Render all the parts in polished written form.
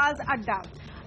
आवाज अड्डा।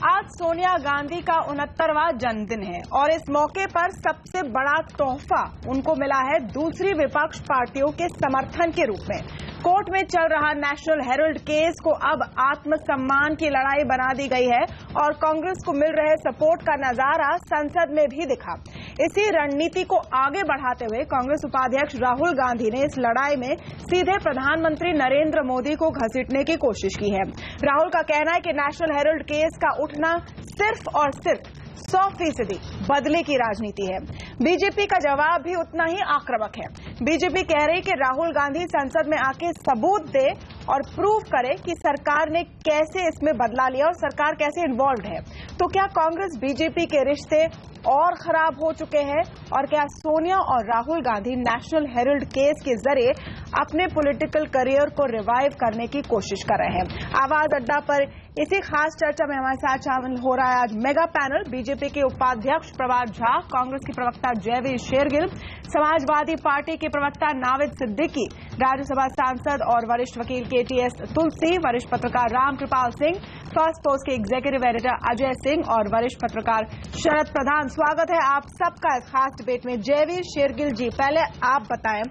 आज सोनिया गांधी का 69वां जन्मदिन है और इस मौके पर सबसे बड़ा तोहफा उनको मिला है दूसरी विपक्ष पार्टियों के समर्थन के रूप में। कोर्ट में चल रहा नेशनल हेराल्ड केस को अब आत्मसम्मान की लड़ाई बना दी गई है और कांग्रेस को मिल रहे सपोर्ट का नजारा संसद में भी दिखा। इसी रणनीति को आगे बढ़ाते हुए कांग्रेस उपाध्यक्ष राहुल गांधी ने इस लड़ाई में सीधे प्रधानमंत्री नरेंद्र मोदी को घसीटने की कोशिश की है। राहुल का कहना है कि नेशनल हेराल्ड केस का उठना सिर्फ और सिर्फ 100% बदले की राजनीति है। बीजेपी का जवाब भी उतना ही आक्रामक है। बीजेपी कह रही कि राहुल गांधी संसद में आके सबूत दे और प्रूव करे कि सरकार ने कैसे इसमें बदला लिया और सरकार कैसे इन्वॉल्व है। तो क्या कांग्रेस बीजेपी के रिश्ते और खराब हो चुके हैं और क्या सोनिया और Rahul Gandhi national Herald case के जरिए अपने पॉलिटिकल करियर को रिवाइव करने की कोशिश कर रहे हैं? आवाज अड्डा पर इसी खास चर्चा में हमारे साथ शामिल हो रहा है आज मेगा पैनल। बीजेपी के उपाध्यक्ष प्रभात झा, कांग्रेस की प्रवक्ता जयवीर शेरगिल, समाजवादी पार्टी के प्रवक्ता नाविद सिद्दीकी, राज्यसभा सांसद और वरिष्ठ वकील केटीएस तुलसी, वरिष्ठ पत्रकार रामकृपाल सिंह, फर्स्ट पोस्ट के एग्जीक्यूटिव एडिटर अजय सिंह और वरिष्ठ पत्रकार शरद प्रधान। स्वागत है आप सबका इस खास डिबेट में। जयवीर शेरगिल जी, पहले आप बताएं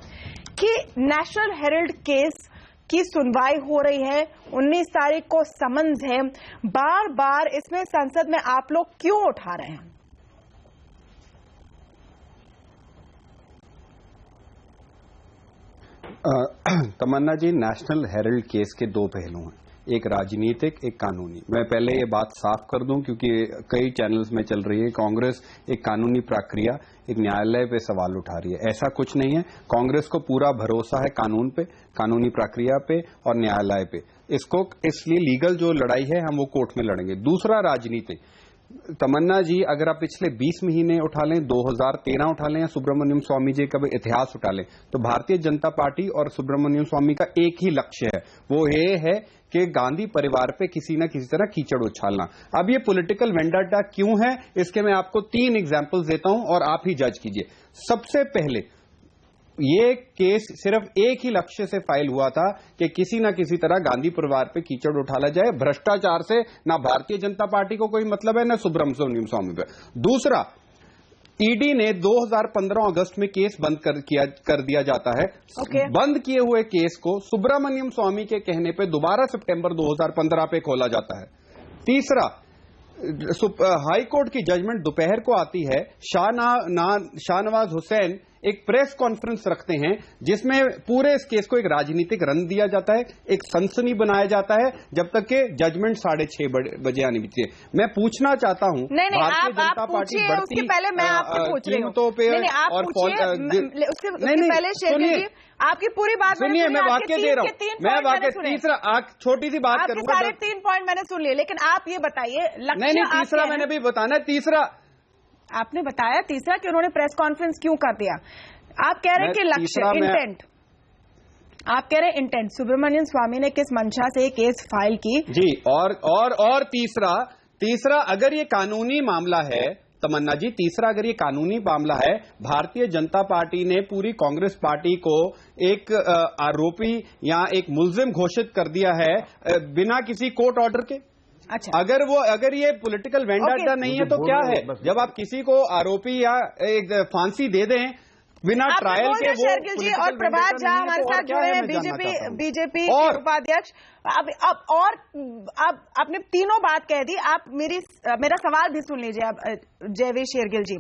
कि नेशनल हेराल्ड केस की सुनवाई हो रही है, 19 तारीख को समन्स है, बार बार इसमें संसद में आप लोग क्यों उठा रहे हैं? तमन्ना जी, नेशनल हेराल्ड केस के दो पहलू हैं, एक राजनीतिक, एक कानूनी। मैं पहले ये बात साफ कर दूं क्योंकि कई चैनल्स में चल रही है कांग्रेस एक कानूनी प्रक्रिया, एक न्यायालय पे सवाल उठा रही है। ऐसा कुछ नहीं है। कांग्रेस को पूरा भरोसा है कानून पे, कानूनी प्रक्रिया पे और न्यायालय पे। इसको इसलिए लीगल जो लड़ाई है हम वो कोर्ट में लड़ेंगे। दूसरा राजनीतिक, तमन्ना जी, अगर आप पिछले 20 महीने उठा लें, 2013 उठा लें या सुब्रमण्यम स्वामी जी का भी इतिहास उठा लें, तो भारतीय जनता पार्टी और सुब्रमण्यम स्वामी का एक ही लक्ष्य है, वो ये है कि गांधी परिवार पे किसी न किसी तरह कीचड़ उछालना। अब ये पॉलिटिकल वेंडाटा क्यों है, इसके मैं आपको 3 एग्जांपल्स देता हूं और आप ही जज कीजिए। सबसे पहले, ये केस सिर्फ एक ही लक्ष्य से फाइल हुआ था कि किसी न किसी तरह गांधी परिवार पे कीचड़ उठाला जाए। भ्रष्टाचार से ना भारतीय जनता पार्टी को कोई मतलब है, ना सुब्रमण्यम स्वामी पे। दूसरा, ईडी ने 2015 अगस्त में केस बंद कर दिया जाता है। बंद किए हुए केस को सुब्रमण्यम स्वामी के कहने पे दोबारा सितंबर 2015 पे खोला जाता है। तीसरा, हाई कोर्ट की जजमेंट दोपहर को आती है। शाहनवाज हुसैन एक प्रेस कॉन्फ्रेंस रखते हैं जिसमें पूरे इस केस को एक राजनीतिक रंग दिया जाता है, एक सनसनी बनाया जाता है, जब तक कि जजमेंट 6:30 बजे आनी चाहिए। मैं पूछना चाहता हूं, भारतीय जनता पार्टी बढ़ती कीमतों पे और सुनिए, आपकी पूरी बात सुनिए, मैं वाक्य दे रहा हूं। मैं वाक्य तीसरा छोटी सी बात करूंगा। 3 पॉइंट मैंने सुन लिए, लेकिन आप ये बताइए नहीं, तीसरा मैंने भी बताना है। तीसरा आपने बताया, तीसरा कि उन्होंने प्रेस कॉन्फ्रेंस क्यों कर दिया। आप कह रहे हैं कि लक्ष्य, इंटेंट, आप कह रहे हैं इंटेंट, सुब्रमण्यम स्वामी ने किस मंशा से केस फाइल की जी। और तीसरा अगर ये कानूनी मामला है, तमन्ना जी, तीसरा अगर ये कानूनी मामला है, भारतीय जनता पार्टी ने पूरी कांग्रेस पार्टी को एक आरोपी या एक मुल्जिम घोषित कर दिया है बिना किसी कोर्ट ऑर्डर के। अच्छा, अगर ये पॉलिटिकल वेंडाटा नहीं है तो क्या है? जब आप किसी को आरोपी या एक फांसी दे दें बिना ट्रायल के, शेरगिल जी और प्रभात झा हमारे साथ जुड़े हैं, बीजेपी उपाध्यक्ष। अब आपने तीनों बात कह दी। आप मेरा सवाल भी सुन लीजिए। अब जयवीर शेरगिल जी,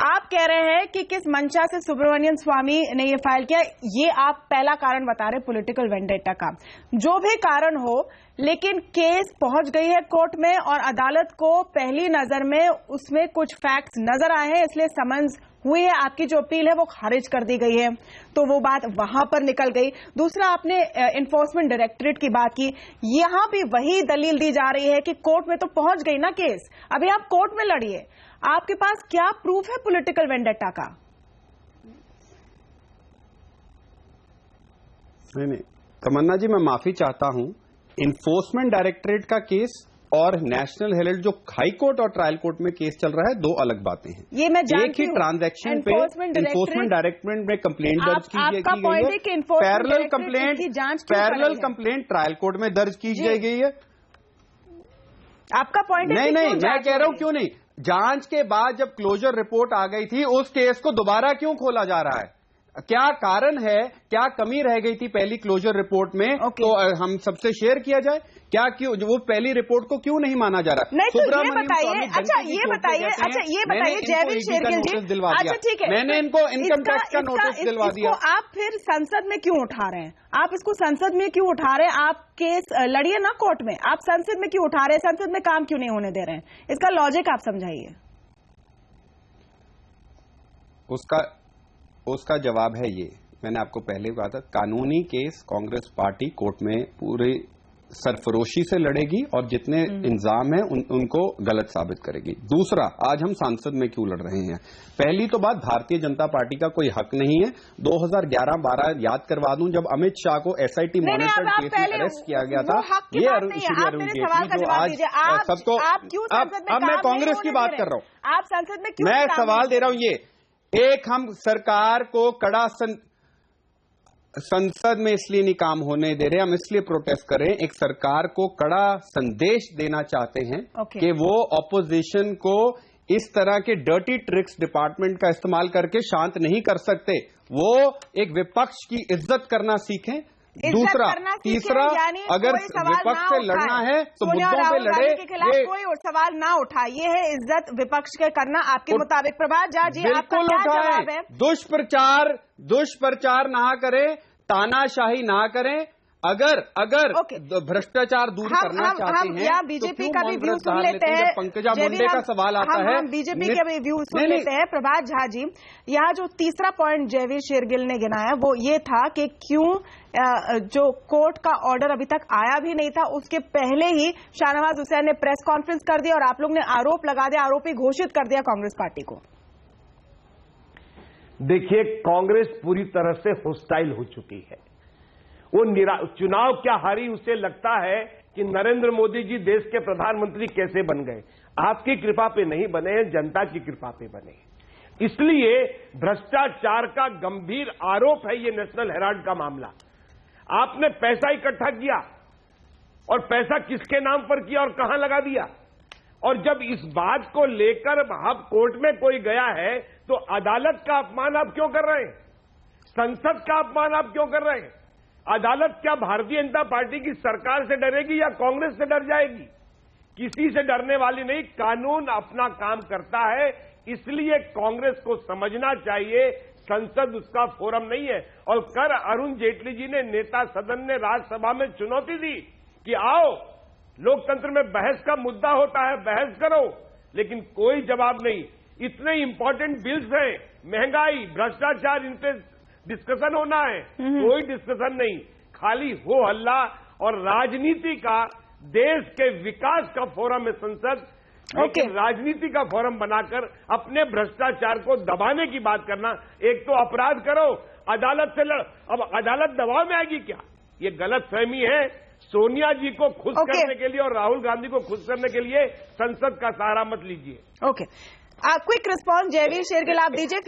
आप कह रहे हैं कि किस मंशा से सुब्रमण्यम स्वामी ने ये फाइल किया, ये आप पहला कारण बता रहे पॉलिटिकल वेंडेटा का। जो भी कारण हो, लेकिन केस पहुंच गई है कोर्ट में और अदालत को पहली नजर में उसमें कुछ फैक्ट्स नजर आए हैं, इसलिए समन्स हुई है। आपकी जो अपील है वो खारिज कर दी गई है, तो वो बात वहां पर निकल गई। दूसरा, आपने एनफोर्समेंट डायरेक्टरेट की बात की, यहां भी वही दलील दी जा रही है कि कोर्ट में तो पहुंच गई ना केस, अभी आप कोर्ट में लड़िए। आपके पास क्या प्रूफ है पॉलिटिकल वेंडेटा का? नहीं, तमन्ना जी, मैं माफी चाहता हूं। एनफोर्समेंट डायरेक्टरेट का केस और नेशनल हेराल्ड जो हाई कोर्ट और ट्रायल कोर्ट में केस चल रहा है, दो अलग बातें हैं। ये मैं जानती हूं। एक ही ट्रांजैक्शन पे एनफोर्समेंट डायरेक्टरेट में कंप्लेंट दर्ज की गई है, पैरेलल कंप्लेंट ट्रायल कोर्ट में दर्ज की गई है। आपका पॉइंट नहीं, मैं कह रहा हूं क्यों नहीं, जांच के बाद जब क्लोजर रिपोर्ट आ गई थी उस केस को दोबारा क्यों खोला जा रहा है? क्या कारण है, क्या कमी रह गई थी पहली क्लोजर रिपोर्ट में? तो हम सबसे शेयर किया जाए, क्या क्यों वो पहली रिपोर्ट को क्यों नहीं माना जा रहा? नहीं, तो ये बताइए, अच्छा ये बताइए जयवीर शेरगिल जी, अच्छा ठीक है, मैंने इनको इनकम टैक्स का नोटिस दिलवा दिया। आप फिर संसद में क्यों उठा रहे हैं? आप इसको संसद में क्यों उठा रहे हैं? आप केस लड़िए ना कोर्ट में, आप संसद में क्यों उठा रहे हैं? संसद में काम क्यों नहीं होने दे रहे हैं? इसका लॉजिक आप समझाइए। उसका जवाब है ये, मैंने आपको पहले कहा था, कानूनी केस कांग्रेस पार्टी कोर्ट में पूरे सरफरोशी से लड़ेगी और जितने इंजाम हैं उनको गलत साबित करेगी। दूसरा, आज हम संसद में क्यों लड़ रहे हैं? पहली तो बात, भारतीय जनता पार्टी का कोई हक नहीं है। 2011-12 याद करवा दूं, जब अमित शाह को एसआईटी मॉनिटर्ड केस में अरेस्ट किया गया था, ये अरुण जेटली जो आज सबको, अब मैं कांग्रेस की बात कर रहा हूं, आप संसद में क्यों? मैं सवाल दे रहा हूं, ये एक हम सरकार को कड़ा संसद में इसलिए नहीं काम होने दे रहे, हम इसलिए प्रोटेस्ट करें, एक सरकार को कड़ा संदेश देना चाहते हैं कि वो ऑपोजिशन को इस तरह के डर्टी ट्रिक्स डिपार्टमेंट का इस्तेमाल करके शांत नहीं कर सकते। वो एक विपक्ष की इज्जत करना सीखें। दूसरा, तीसरा, अगर विपक्ष से लड़ना है तो मुद्दों पे लड़े, के खिलाफ कोई और सवाल ना उठाए, ये है इज्जत विपक्ष के करना आपके मुताबिक। प्रभात झा जी, आपका क्या जवाब है? दुष्प्रचार ना करें, तानाशाही ना करें। अगर भ्रष्टाचार दूर करना चाहते हैं, हम बीजेपी का भी व्यू सुन लेते हैं। पंकजा मुंडे का सवाल आता है, बीजेपी का भी व्यू सुन लेते हैं। प्रभात झा जी, यहाँ जो तीसरा पॉइंट जयवीर शेरगिल ने गिनाया वो ये था कि क्यों जो कोर्ट का ऑर्डर अभी तक आया भी नहीं था, उसके पहले ही शाहनवाज हुसैन ने प्रेस कॉन्फ्रेंस कर दिया और आप लोग ने आरोप लगा दिया, आरोपी घोषित कर दिया कांग्रेस पार्टी को। देखिए, कांग्रेस पूरी तरह से होस्टाइल हो चुकी है। वो चुनाव क्या हारी, उसे लगता है कि नरेंद्र मोदी जी देश के प्रधानमंत्री कैसे बन गए। आपकी कृपा पे नहीं बने हैं, जनता की कृपा पे बने। इसलिए भ्रष्टाचार का गंभीर आरोप है ये नेशनल हेराल्ड का मामला। आपने पैसा इकट्ठा किया और पैसा किसके नाम पर किया और कहां लगा दिया, और जब इस बात को लेकर अब कोर्ट में कोई गया है तो अदालत का अपमान आप क्यों कर रहे हैं? संसद का अपमान आप क्यों कर रहे हैं? अदालत क्या भारतीय जनता पार्टी की सरकार से डरेगी या कांग्रेस से डर जाएगी? किसी से डरने वाली नहीं। कानून अपना काम करता है, इसलिए कांग्रेस को समझना चाहिए संसद उसका फोरम नहीं है। और कर अरुण जेटली जी ने, नेता सदन ने राज्यसभा में चुनौती दी कि आओ, लोकतंत्र में बहस का मुद्दा होता है, बहस करो, लेकिन कोई जवाब नहीं। इतने इंपॉर्टेंट बिल्स हैं, महंगाई, भ्रष्टाचार, इन पे डिस्कशन होना है, कोई डिस्कशन नहीं, खाली हो हल्ला और राजनीति का, देश के विकास का फोरम है संसद। लेकिन राजनीति का फोरम बनाकर अपने भ्रष्टाचार को दबाने की बात करना, एक तो अपराध करो, अदालत से लड़, अब अदालत दबाव में आएगी क्या? ये गलत फहमी है। सोनिया जी को खुश करने के लिए और राहुल गांधी को खुश करने के लिए संसद का सहारा मत लीजिए। Okay, quick response Jaiveer Shergill आप दीजिए,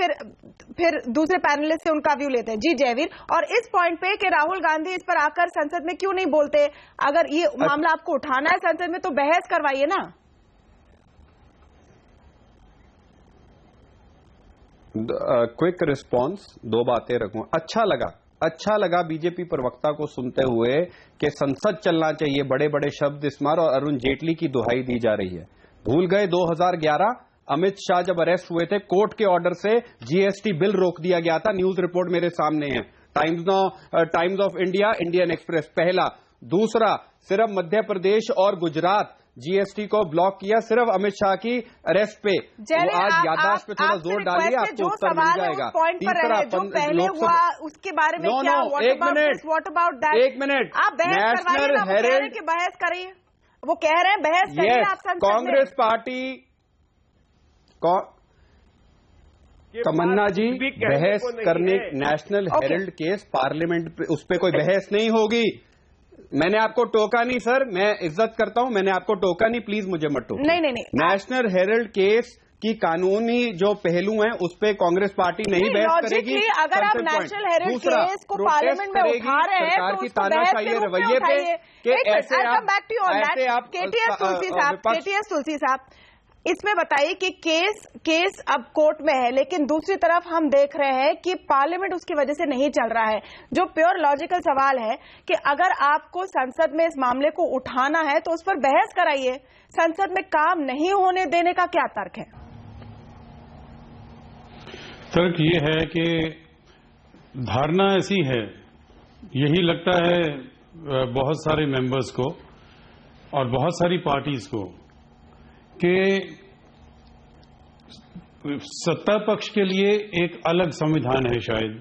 फिर दूसरे पैनलिस्ट से उनका व्यू लेते हैं। जी जयवीर, और इस पॉइंट पे कि राहुल गांधी इस पर आकर संसद में क्यों नहीं बोलते? अगर ये मामला आपको उठाना है संसद में तो बहस करवाइए ना। क्विक रिस्पॉन्स, दो बातें रखूं। अच्छा लगा बीजेपी प्रवक्ता को सुनते हुए कि संसद चलना चाहिए, बड़े बड़े शब्द इस्तेमाल और अरुण जेटली की दुहाई दी जा रही है। भूल गए 2011 अमित शाह जब अरेस्ट हुए थे, कोर्ट के ऑर्डर से जीएसटी बिल रोक दिया गया था। न्यूज रिपोर्ट मेरे सामने है, times of India, Indian express. पहला। दूसरा, सिर्फ मध्य प्रदेश और गुजरात जीएसटी को ब्लॉक किया सिर्फ अमित शाह की अरेस्ट पे। तो आज याददाश्त पे थोड़ा जोर डालिए, आपको उत्तर मिल जाएगा। तीसरा, जो पहले हुआ उसके बारे में क्या? एक मिनट, नेशनल हेराल्ड की बहस करिए, वो कह रहे हैं बहस करिए आप संसद में। कांग्रेस पार्टी तमन्ना जी, बहस करने, नेशनल हेराल्ड केस पार्लियामेंट पे, उस पर कोई बहस नहीं होगी। मैंने आपको टोका नहीं सर, मैं इज्जत करता हूं, मैंने आपको टोका नहीं, प्लीज मुझे मत टोको। नहीं। नेशनल हेराल्ड केस कि कानूनी जो पहलू हैं उस पे कांग्रेस पार्टी नहीं बहस करेगी। अगर आप नेशनल हेरिटेज केस को पार्लियामेंट में उठा रहे हैं सरकार की तानाशाही रवैये पे कि ऐसे आप केटीएस तुलसी साहब, इसमें बताइए कि केस अब कोर्ट में है, लेकिन दूसरी तरफ हम देख रहे हैं कि पार्लियामेंट उसकी वजह से नहीं चल रहा है। जो प्योर लॉजिकल सवाल है कि अगर आपको संसद में इस मामले को उठाना है तो उस पर बहस कराइए, संसद में काम नहीं होने देने का क्या तर्क है? तर्क ये है कि धारणा ऐसी है, यही लगता है बहुत सारे मेंबर्स को और बहुत सारी पार्टीज को कि सत्ता पक्ष के लिए एक अलग संविधान है शायद,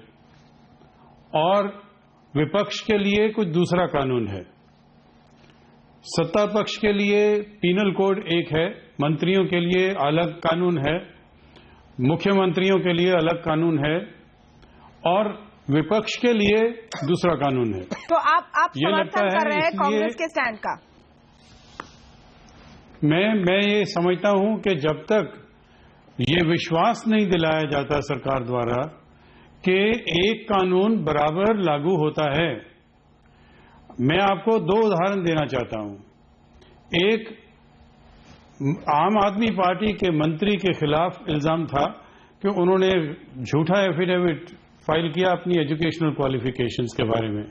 और विपक्ष के लिए कुछ दूसरा कानून है। सत्ता पक्ष के लिए पीनल कोड एक है, मंत्रियों के लिए अलग कानून है, मुख्यमंत्रियों के लिए अलग कानून है, और विपक्ष के लिए दूसरा कानून है। तो आप समर्थन कर रहे हैं कांग्रेस के स्टैंड का? मैं ये समझता हूं कि जब तक ये विश्वास नहीं दिलाया जाता सरकार द्वारा कि एक कानून बराबर लागू होता है। मैं आपको दो उदाहरण देना चाहता हूं। एक आम आदमी पार्टी के मंत्री के खिलाफ इल्जाम था कि उन्होंने झूठा एफिडेविट फाइल किया अपनी एजुकेशनल क्वालिफिकेशंस के बारे में।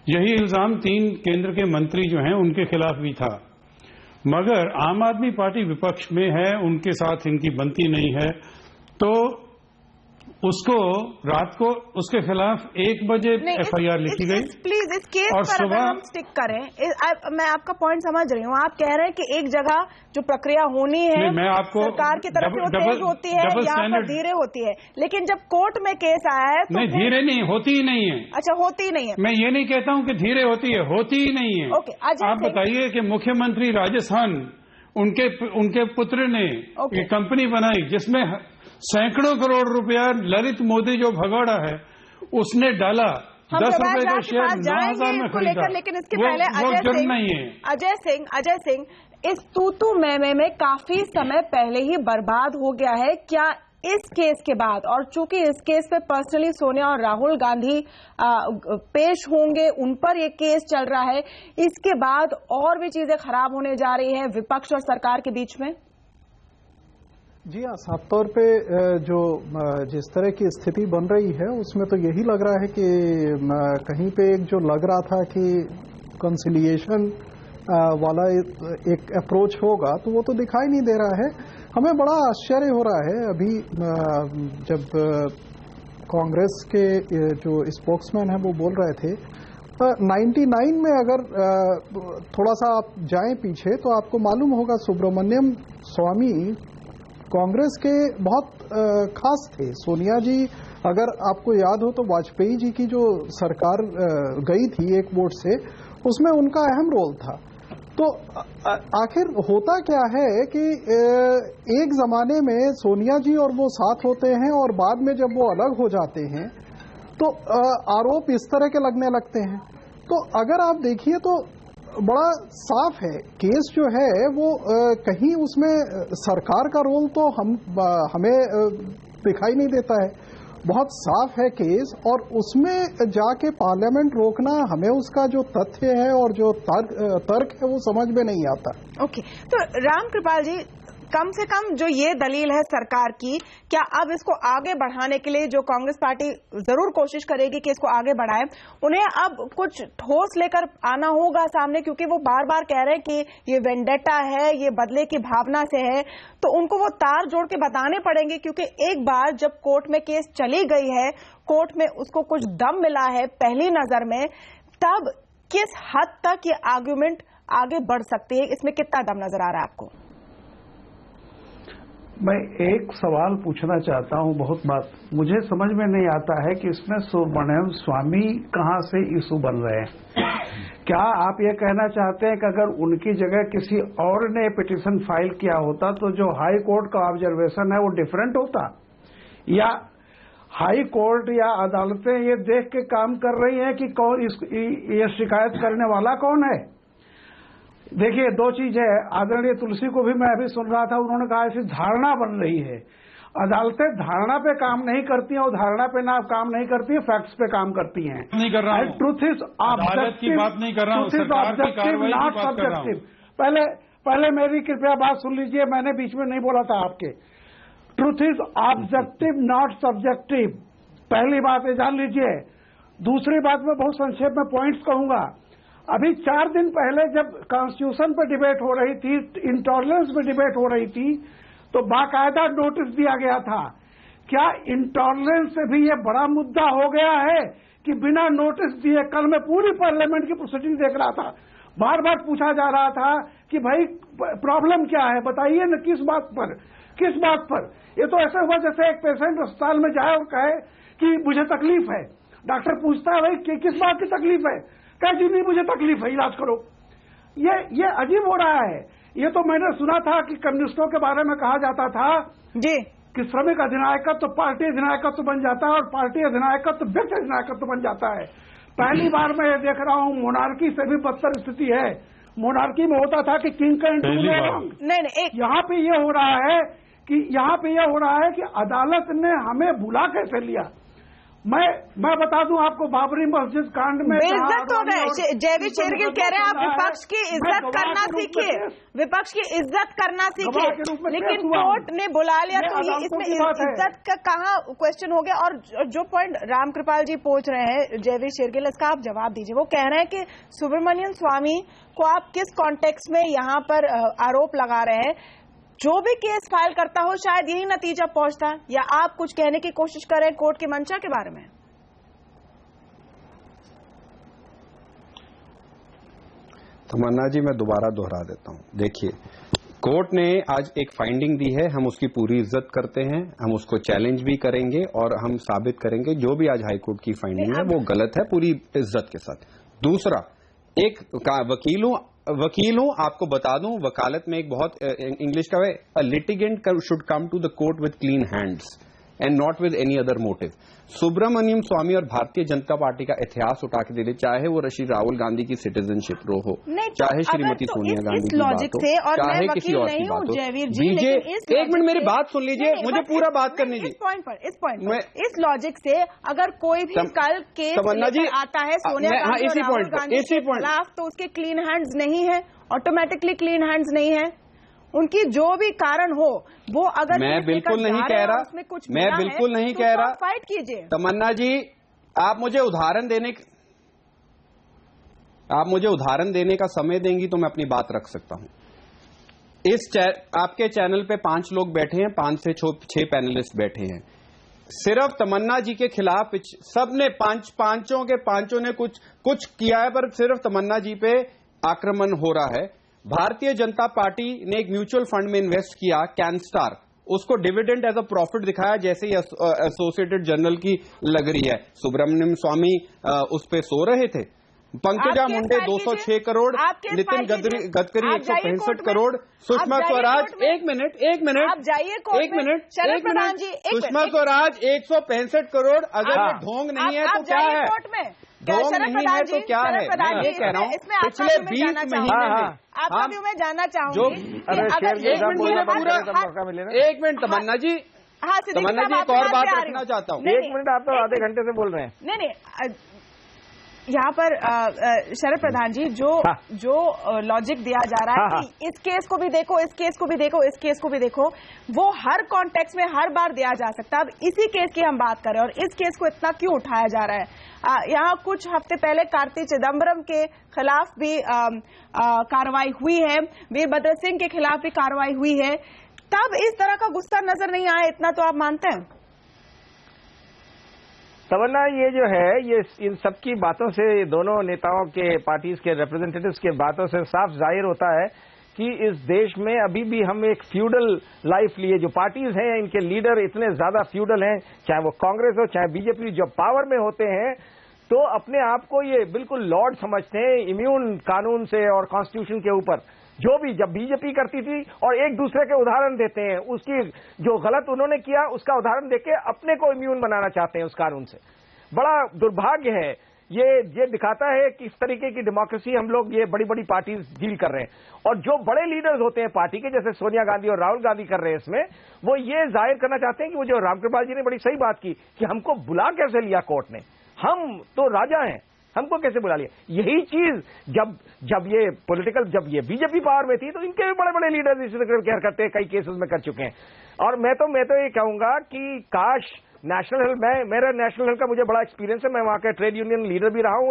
यही इल्जाम 3 केंद्र के मंत्री जो हैं उनके खिलाफ भी था, मगर आम आदमी पार्टी विपक्ष में है, उनके साथ इनकी बनती नहीं है, तो उसको रात को उसके खिलाफ 1 बजे एफआईआर लिखी गई। प्लीज इस केस और पर अगर हम स्टिक करें, मैं आपका पॉइंट समझ रही हूँ। आप कह रहे हैं कि एक जगह जो प्रक्रिया होनी है मैं आपको सरकार की तरफ से तेज होती है, यहाँ पर धीरे होती है, लेकिन जब कोर्ट में केस आया है तो नहीं, धीरे नहीं, होती ही नहीं है। अच्छा, होती ही नहीं है। मैं ये नहीं कहता हूँ कि धीरे होती है, होती ही नहीं है। ओके, आप बताइए कि मुख्यमंत्री राजस्थान, उनके पुत्र ने एक कंपनी बनाई जिसमें सैकड़ों करोड़ रुपया ललित मोदी जो भगोड़ा है उसने डाला, 10 रुपए का शेयर 9,000 में खरीदा। लेकिन इसके पहले अजय सिंह इस तू में काफी समय पहले ही बर्बाद हो गया है क्या इस केस के बाद? और चूंकि इस केस पे पर्सनली सोनिया और राहुल गांधी पेश होंगे, उन पर ये केस चल रहा है, इसके बाद और भी चीजें खराब होने जा रही है विपक्ष और सरकार के बीच में? जी हाँ, साफ तौर पे जो जिस तरह की स्थिति बन रही है उसमें तो यही लग रहा है कि कहीं पे एक जो लग रहा था कि कंसिलिएशन वाला एक अप्रोच होगा, तो वो तो दिखाई नहीं दे रहा है। हमें बड़ा आश्चर्य हो रहा है अभी जब कांग्रेस के जो स्पोक्समैन हैं वो बोल रहे थे 99 में अगर थोड़ा सा आप जाएं पीछे तो आपको मालूम होगा सुब्रमण्यम स्वामी कांग्रेस के बहुत खास थे। सोनिया जी, अगर आपको याद हो तो वाजपेयी जी की जो सरकार गई थी एक वोट से, उसमें उनका अहम रोल था। तो आखिर होता क्या है कि एक जमाने में सोनिया जी और वो साथ होते हैं और बाद में जब वो अलग हो जाते हैं तो आरोप इस तरह के लगने लगते हैं। तो अगर आप देखिए तो बड़ा साफ है केस जो है वो कहीं उसमें सरकार का रोल तो हमें दिखाई नहीं देता है। बहुत साफ है केस, और उसमें जाके पार्लियामेंट रोकना, हमें उसका जो तथ्य है और जो तर्क है वो समझ में नहीं आता। ओके, तो रामकृपाल जी, कम से कम जो ये दलील है सरकार की, क्या अब इसको आगे बढ़ाने के लिए जो कांग्रेस पार्टी जरूर कोशिश करेगी कि इसको आगे बढ़ाए, उन्हें अब कुछ ठोस लेकर आना होगा सामने, क्योंकि वो बार बार कह रहे हैं कि ये वेंडेटा है, ये बदले की भावना से है, तो उनको वो तार जोड़ के बताने पड़ेंगे, क्योंकि एक बार जब कोर्ट में केस चली गई है, कोर्ट में उसको कुछ दम मिला है पहली नजर में, तब किस हद तक ये आर्ग्यूमेंट आगे बढ़ सकती है, इसमें कितना दम नजर आ रहा है आपको? मैं एक सवाल पूछना चाहता हूं। बहुत बात मुझे समझ में नहीं आता है कि इसमें सुब्रमण्यम स्वामी कहां से इशू बन रहे हैं। क्या आप ये कहना चाहते हैं कि अगर उनकी जगह किसी और ने पिटीशन फाइल किया होता तो जो हाई कोर्ट का ऑब्जर्वेशन है वो डिफरेंट होता, या हाई कोर्ट या अदालतें ये देख के काम कर रही हैं कि कौन ये शिकायत करने वाला कौन है? देखिए, दो चीज है। आदरणीय तुलसी को भी मैं अभी सुन रहा था, उन्होंने कहा ऐसी धारणा बन रही है। अदालतें धारणा पे काम नहीं करती हैं, और धारणा पे ना काम नहीं करती है, फैक्ट्स पे काम करती हैं। नहीं कर रहा हूं, ट्रूथ इज अदालत की बात नहीं कर रहा हूं, सरकार की कार्रवाई की बात कर रहा हूं। पहले मेरी कृपया बात सुन लीजिए, मैंने बीच में नहीं बोला था आपके। Truth is objective not subjective, पहली बात है, जान लीजिए। दूसरी बात मैं बहुत संक्षेप में पॉइंट्स कहूंगा। अभी 4 दिन पहले जब कॉन्स्टिट्यूशन पे डिबेट हो रही थी, इंटॉलरेंस पे डिबेट हो रही थी, तो बाकायदा नोटिस दिया गया था। क्या इंटॉलरेंस से भी ये बड़ा मुद्दा हो गया है कि बिना नोटिस दिए? कल मैं पूरी पार्लियामेंट की प्रोसीडिंग देख रहा था, बार बार पूछा जा रहा था कि भाई प्रॉब्लम क्या है, बताइए न, किस बात पर। ये तो ऐसे हुआ जैसे एक पेशेंट अस्पताल में जाए और कहे कि मुझे तकलीफ है। डॉक्टर पूछता है भाई कि किस बात की तकलीफ है, कहे जी नहीं मुझे तकलीफ है, इलाज करो। ये अजीब हो रहा है। ये तो मैंने सुना था कि कम्युनिस्टों के बारे में कहा जाता था जी कि श्रमिक अधिनायकत्व तो पार्टी अधिनायकत्व तो बन जाता है, और पार्टी अधिनायकत्व तो व्यक्ति अधिनायकत्व तो बन जाता है। पहली बार मैं ये देख रहा हूँ, मोनार्की से भी बदतर स्थिति है। मोनार्की में होता था कि king can do no wrong, नहीं, यहाँ पे ये हो रहा है कि अदालत ने हमें बुला कैसे लिया। मैं बता दूं आपको, बाबरी मस्जिद कांड में बेइज्जत हो गए। जयवीर शेरगिल कह रहे हैं आप विपक्ष की इज्जत करना सीखिए, विपक्ष की इज्जत करना सीखिए, लेकिन कोर्ट ने बुला लिया तो ये इसमें इज्जत का कहाँ क्वेश्चन हो गया। और जो पॉइंट रामकृपाल जी पूछ रहे हैं जयवीर शेरगिल, इसका आप जवाब दीजिए। वो कह रहे हैं कि सुब्रमण्यम स्वामी को आप किस कॉन्टेक्स्ट में यहाँ पर आरोप लगा रहे हैं? जो भी केस फाइल करता हो शायद यही नतीजा पहुंचता, या आप कुछ कहने की कोशिश कर रहे हैं कोर्ट की मंशा के बारे में? तमन्ना जी, मैं दोबारा दोहरा देता हूं। देखिए, कोर्ट ने आज एक फाइंडिंग दी है, हम उसकी पूरी इज्जत करते हैं, हम उसको चैलेंज भी करेंगे और हम साबित करेंगे जो भी आज हाईकोर्ट की फाइंडिंग है वो गलत है, पूरी इज्जत के साथ। दूसरा, एक वकील हूं, आपको बता दूं, वकालत में एक बहुत इंग्लिश का है, अ litigant should come to the court with clean hands and not with any other motive. Subramaniam स्वामी और भारतीय जनता पार्टी का इतिहास उठा के दे दे, चाहे वो श्री राहुल गांधी की सिटीजनशिप रो हो, चाहे श्रीमती सोनिया गांधी की बात हो, चाहे किसी और की बात हो। बीजेपी, एक मिनट मेरी बात सुन लीजिए, मुझे पूरा बात करने दीजिए। इस पॉइंट पर इस लॉजिक से अगर कोई भी कल केस आता है सोनिया गांधी और राहुल गांधी के खिलाफ, तो उसके क्लीन हैंड्स नहीं है, ऑटोमेटिकली क्लीन हैंड्स नहीं है। उनकी जो भी कारण हो वो, अगर मैं बिल्कुल नहीं कह रहा, उसमें कुछ मैं बिल्कुल नहीं कह रहा, फाइट कीजिए। तमन्ना जी, आप मुझे उदाहरण देने का समय देंगी तो मैं अपनी बात रख सकता हूं। आपके चैनल पे 5 लोग बैठे हैं, 5 से 6 पैनलिस्ट बैठे हैं। सिर्फ तमन्ना जी के खिलाफ सबने पांचों ने कुछ किया है, पर सिर्फ तमन्ना जी पे आक्रमण हो रहा है। भारतीय जनता पार्टी ने एक म्यूचुअल फंड में इन्वेस्ट किया, कैनस्टार, उसको डिविडेंड एज अ प्रॉफिट दिखाया, जैसे ही एसोसिएटेड जर्नल की लग रही है। सुब्रमण्यम स्वामी उस पे सो रहे थे। पंकजा मुंडे 206 करोड़, नितिन गडकरी 165 करोड़, सुषमा स्वराज एक मिनट सुषमा स्वराज 165 करोड़। अगर ये ढोंग नहीं है तो क्या है? ढोंग नहीं है तो क्या है? मैं ये कह रहा हूँ, पिछले 20 महीने में आपका भी मैं जानना चाहूंगी। एक मिनट तमन्ना जी, तमन्ना जी, एक और बात रखना चाहता हूँ। 1 मिनट, आप तो आधे घंटे से बोल रहे हैं। नहीं, यहाँ पर शरद प्रधान जी, जो लॉजिक दिया जा रहा है कि इस केस को भी देखो, इस केस को भी देखो, इस केस को भी देखो, वो हर कॉन्टेक्स्ट में हर बार दिया जा सकता है। अब इसी केस की हम बात करें और इस केस को इतना क्यों उठाया जा रहा है? यहाँ कुछ हफ्ते पहले कार्ति चिदम्बरम के खिलाफ भी कार्रवाई हुई है, वीरभद्र सिंह के खिलाफ भी कार्रवाई हुई है, तब इस तरह का गुस्सा नजर नहीं आया, इतना तो आप मानते हैं? तमन्ना, ये जो है, ये इन सबकी बातों से, दोनों नेताओं के, पार्टीज के रिप्रेजेंटेटिव्स के बातों से साफ जाहिर होता है कि इस देश में अभी भी हम एक फ्यूडल लाइफ लिए। जो पार्टीज हैं, इनके लीडर इतने ज्यादा फ्यूडल हैं, चाहे वो कांग्रेस हो चाहे बीजेपी, जब पावर में होते हैं तो अपने आप को ये बिल्कुल लॉर्ड समझते हैं, इम्यून कानून से और कॉन्स्टिट्यूशन के ऊपर। जो भी जब बीजेपी करती थी और एक दूसरे के उदाहरण देते हैं, उसकी जो गलत उन्होंने किया उसका उदाहरण देके अपने को इम्यून बनाना चाहते हैं उस कानून से। बड़ा दुर्भाग्य है ये दिखाता है कि इस तरीके की डेमोक्रेसी हम लोग ये बड़ी बड़ी पार्टीज डील कर रहे हैं। और जो बड़े लीडर्स होते हैं पार्टी के, जैसे सोनिया गांधी और राहुल गांधी कर रहे हैं इसमें, वो ये जाहिर करना चाहते हैं कि वो जो रामकृपाल जी ने बड़ी सही बात की कि हमको बुला कैसे लिया कोर्ट ने, हम तो राजा हैं, हमको कैसे बुला लिया। यही चीज जब ये पॉलिटिकल, जब ये बीजेपी पावर में थी तो इनके भी बड़े बड़े लीडर्स इसी तरह की हरकतें कई केसेस में कर चुके हैं। और मैं तो ये कहूंगा कि काश नेशनल हेल्थ, मेरा नेशनल हेल्थ का मुझे बड़ा एक्सपीरियंस है, मैं वहां का ट्रेड यूनियन लीडर भी रहा हूं,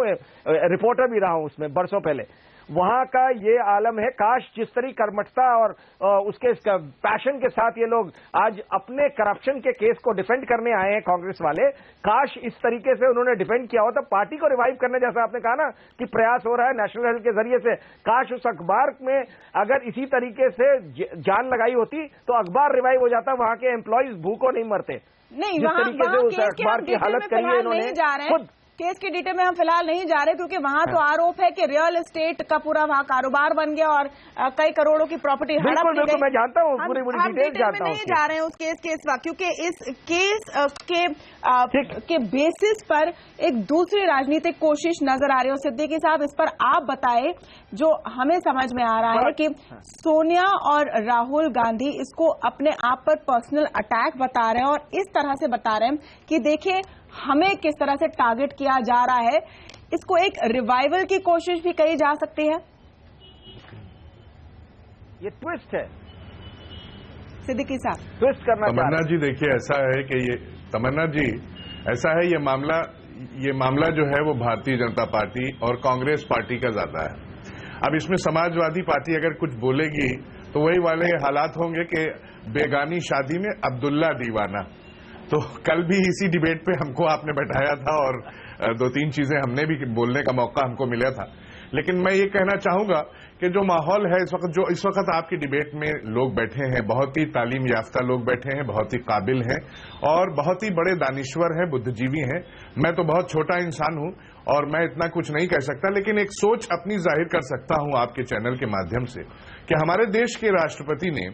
रिपोर्टर भी रहा हूं उसमें बरसों पहले। वहां का ये आलम है, काश जिस तरह कर्मठता और उसके पैशन के साथ ये लोग आज अपने करप्शन के केस को डिफेंड करने आए हैं कांग्रेस वाले, काश इस तरीके से उन्होंने डिफेंड किया होता। पार्टी को रिवाइव करने, जैसा आपने कहा ना कि प्रयास हो रहा है नेशनल हेल्थ के जरिए से, काश उस अखबार में अगर इसी तरीके से जान लगाई होती तो अखबार रिवाइव हो जाता, वहां के एम्प्लॉइज भूखों नहीं मरते। नहीं, जिस तरीके से उस अखबार की हालत करी है इन्होंने खुद। केस की डिटेल में हम फिलहाल नहीं जा रहे क्योंकि वहां तो आरोप है कि रियल एस्टेट का पूरा वहां कारोबार बन गया और कई करोड़ों की प्रॉपर्टी हड़प ली गई। मैं जानता हूं, पूरी डिटेल जानता हूं। नहीं जा रहे हैं उस केस के इस वक्त, क्योंकि इस केस के बेसिस पर एक दूसरी राजनीतिक कोशिश नजर आ रही है। सिद्दीकी साहब, इस पर आप बताएं, जो हमें समझ में आ रहा है कि सोनिया और राहुल गांधी इसको अपने आप पर पर्सनल अटैक बता रहे हैं और इस तरह से बता रहे हैं कि देखिए हमें किस तरह से टारगेट किया जा रहा है। इसको एक रिवाइवल की कोशिश भी कही जा सकती है। ये ट्विस्ट है सिद्दीकी साहब, ट्विस्ट करना। तमन्ना जी देखिए, ऐसा है कि ये तमन्ना जी ऐसा है, ये मामला जो है वो भारतीय जनता पार्टी और कांग्रेस पार्टी का ज्यादा है। अब इसमें समाजवादी पार्टी अगर कुछ बोलेगी तो वही वाले हालात होंगे कि बेगानी शादी में अब्दुल्ला दीवाना। तो कल भी इसी डिबेट पे हमको आपने बैठाया था और दो तीन चीजें हमने भी बोलने का मौका हमको मिला था। लेकिन मैं ये कहना चाहूंगा कि जो माहौल है इस वक्त आपकी डिबेट में लोग बैठे हैं, बहुत ही तालीम याफ्ता लोग बैठे हैं, बहुत ही काबिल हैं और बहुत ही बड़े दानिश्वर हैं, बुद्धिजीवी हैं। मैं तो बहुत छोटा इंसान हूं और मैं इतना कुछ नहीं कह सकता, लेकिन एक सोच अपनी जाहिर कर सकता हूं आपके चैनल के माध्यम से कि हमारे देश के राष्ट्रपति ने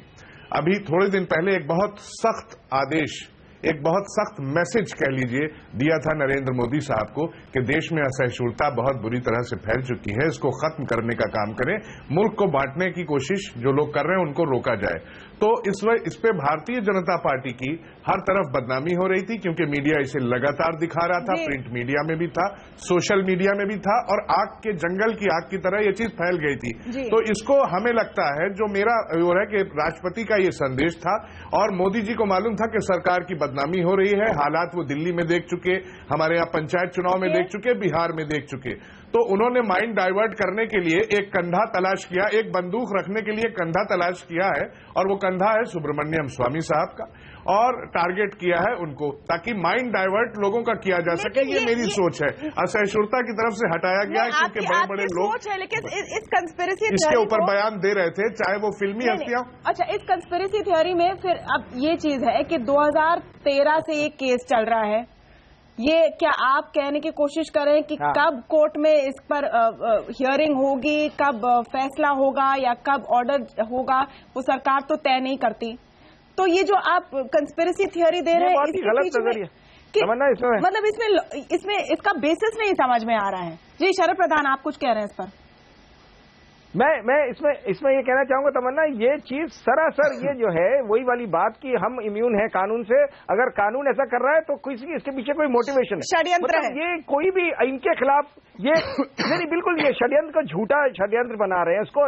अभी थोड़े दिन पहले एक बहुत सख्त आदेश, एक बहुत सख्त मैसेज कह लीजिए दिया था नरेंद्र मोदी साहब को कि देश में असहिष्णुता बहुत बुरी तरह से फैल चुकी है, इसको खत्म करने का काम करें, मुल्क को बांटने की कोशिश जो लोग कर रहे हैं उनको रोका जाए। तो इस पे भारतीय जनता पार्टी की हर तरफ बदनामी हो रही थी क्योंकि मीडिया इसे लगातार दिखा रहा था, प्रिंट मीडिया में भी था, सोशल मीडिया में भी था और आग के जंगल की आग की तरह ये चीज फैल गई थी। तो इसको हमें लगता है, जो मेरा वो है कि राष्ट्रपति का ये संदेश था और मोदी जी को मालूम था कि सरकार की बदनामी हो रही है। हालात वो दिल्ली में देख चुके, हमारे यहाँ पंचायत चुनाव में देख चुके, बिहार में देख चुके। तो उन्होंने माइंड डाइवर्ट करने के लिए एक कंधा तलाश किया, एक बंदूक रखने के लिए कंधा तलाश किया है और वो कंधा है सुब्रमण्यम स्वामी साहब का, और टारगेट किया है उनको ताकि माइंड डाइवर्ट लोगों का किया जा सके। ये मेरी सोच है, असहिष्णुता की तरफ से हटाया गया है क्योंकि बड़े बड़े लोग लेकिन इस कंस्पिरेसी इसके ऊपर बयान दे रहे थे, चाहे वो फिल्मी हस्तियां। अच्छा, इस कंस्पिरेसी थ्योरी में फिर अब ये चीज है कि 2013 से ये केस चल रहा है, ये क्या आप कहने की कोशिश करें कि कब कोर्ट में इस पर हियरिंग होगी, कब फैसला होगा या कब ऑर्डर होगा, वो सरकार तो तय नहीं करती। तो ये जो आप कंस्पिरेसी थियोरी दे रहे हैं, गलत नजरिया मतलब इसमें इसका बेसिस नहीं समझ में आ रहा है। जी शरद प्रधान, आप कुछ कह रहे हैं इस पर? मैं इसमें ये कहना चाहूंगा तमन्ना, ये चीज सरासर ये जो है वही वाली बात कि हम इम्यून है कानून से, अगर कानून ऐसा कर रहा है तो किसी इसके पीछे कोई मोटिवेशन है, षड्यंत्र है। ये कोई भी इनके खिलाफ ये नहीं, बिल्कुल ये षड्यंत्र को झूठा षड्यंत्र बना रहे हैं, उसको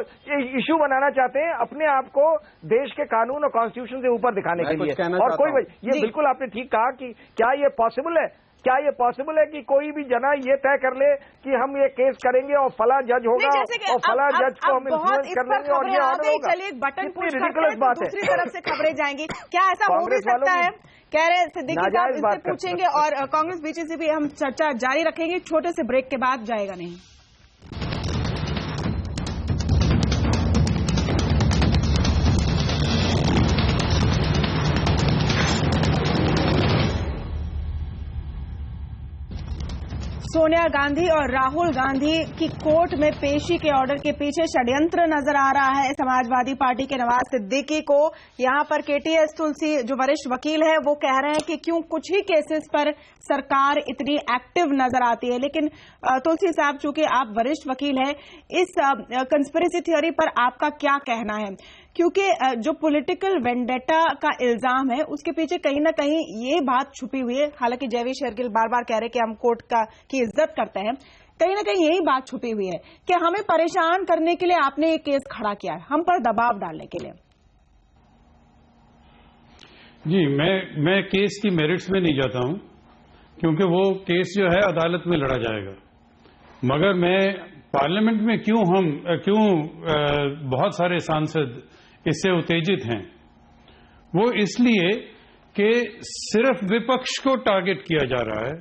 इशू बनाना चाहते हैं अपने आप को देश के कानून और कॉन्स्टिट्यूशन से ऊपर दिखाने के लिए। और कोई ये बिल्कुल आपने ठीक कहा कि क्या ये पॉसिबल है, क्या ये पॉसिबल है कि कोई भी जना ये तय कर ले कि हम ये केस करेंगे और फला जज होगा और फला जज को हम इन्फ्लुएंस कर लेंगे और ये ऑर्डर होगा। चलिए, एक बटन पुश करते हैं तो दूसरी तरफ से खबरें जाएंगी। क्या ऐसा हो भी सकता है? कह रहे सिद्दीकी साहब, इससे पूछेंगे और कांग्रेस बीच से भी हम चर्चा जारी रखेंगे। छोटे से ब्रेक के बाद जाएगा नहीं। सोनिया गांधी और राहुल गांधी की कोर्ट में पेशी के ऑर्डर के पीछे षड्यंत्र नजर आ रहा है समाजवादी पार्टी के नवाज सिद्दीकी को। यहां पर केटीएस तुलसी जो वरिष्ठ वकील है वो कह रहे हैं कि क्यों कुछ ही केसेस पर सरकार इतनी एक्टिव नजर आती है। लेकिन तुलसी साहब, चूंकि आप वरिष्ठ वकील हैं, इस कंस्पिरेसी थ्योरी पर आपका क्या कहना है? क्योंकि जो पॉलिटिकल वेंडेटा का इल्जाम है उसके पीछे कहीं ना कहीं ये बात छुपी हुई है। हालांकि जयवीर शेरगिल बार बार कह रहे हैं कि हम कोर्ट की इज्जत करते हैं, कहीं ना कहीं यही बात छुपी हुई है कि हमें परेशान करने के लिए आपने ये केस खड़ा किया है, हम पर दबाव डालने के लिए। जी, मैं केस की मेरिट्स में नहीं जाता हूं, क्योंकि वो केस जो है अदालत में लड़ा जाएगा। मगर मैं पार्लियामेंट में क्यों बहुत सारे सांसद इससे उत्तेजित हैं, वो इसलिए कि सिर्फ विपक्ष को टारगेट किया जा रहा है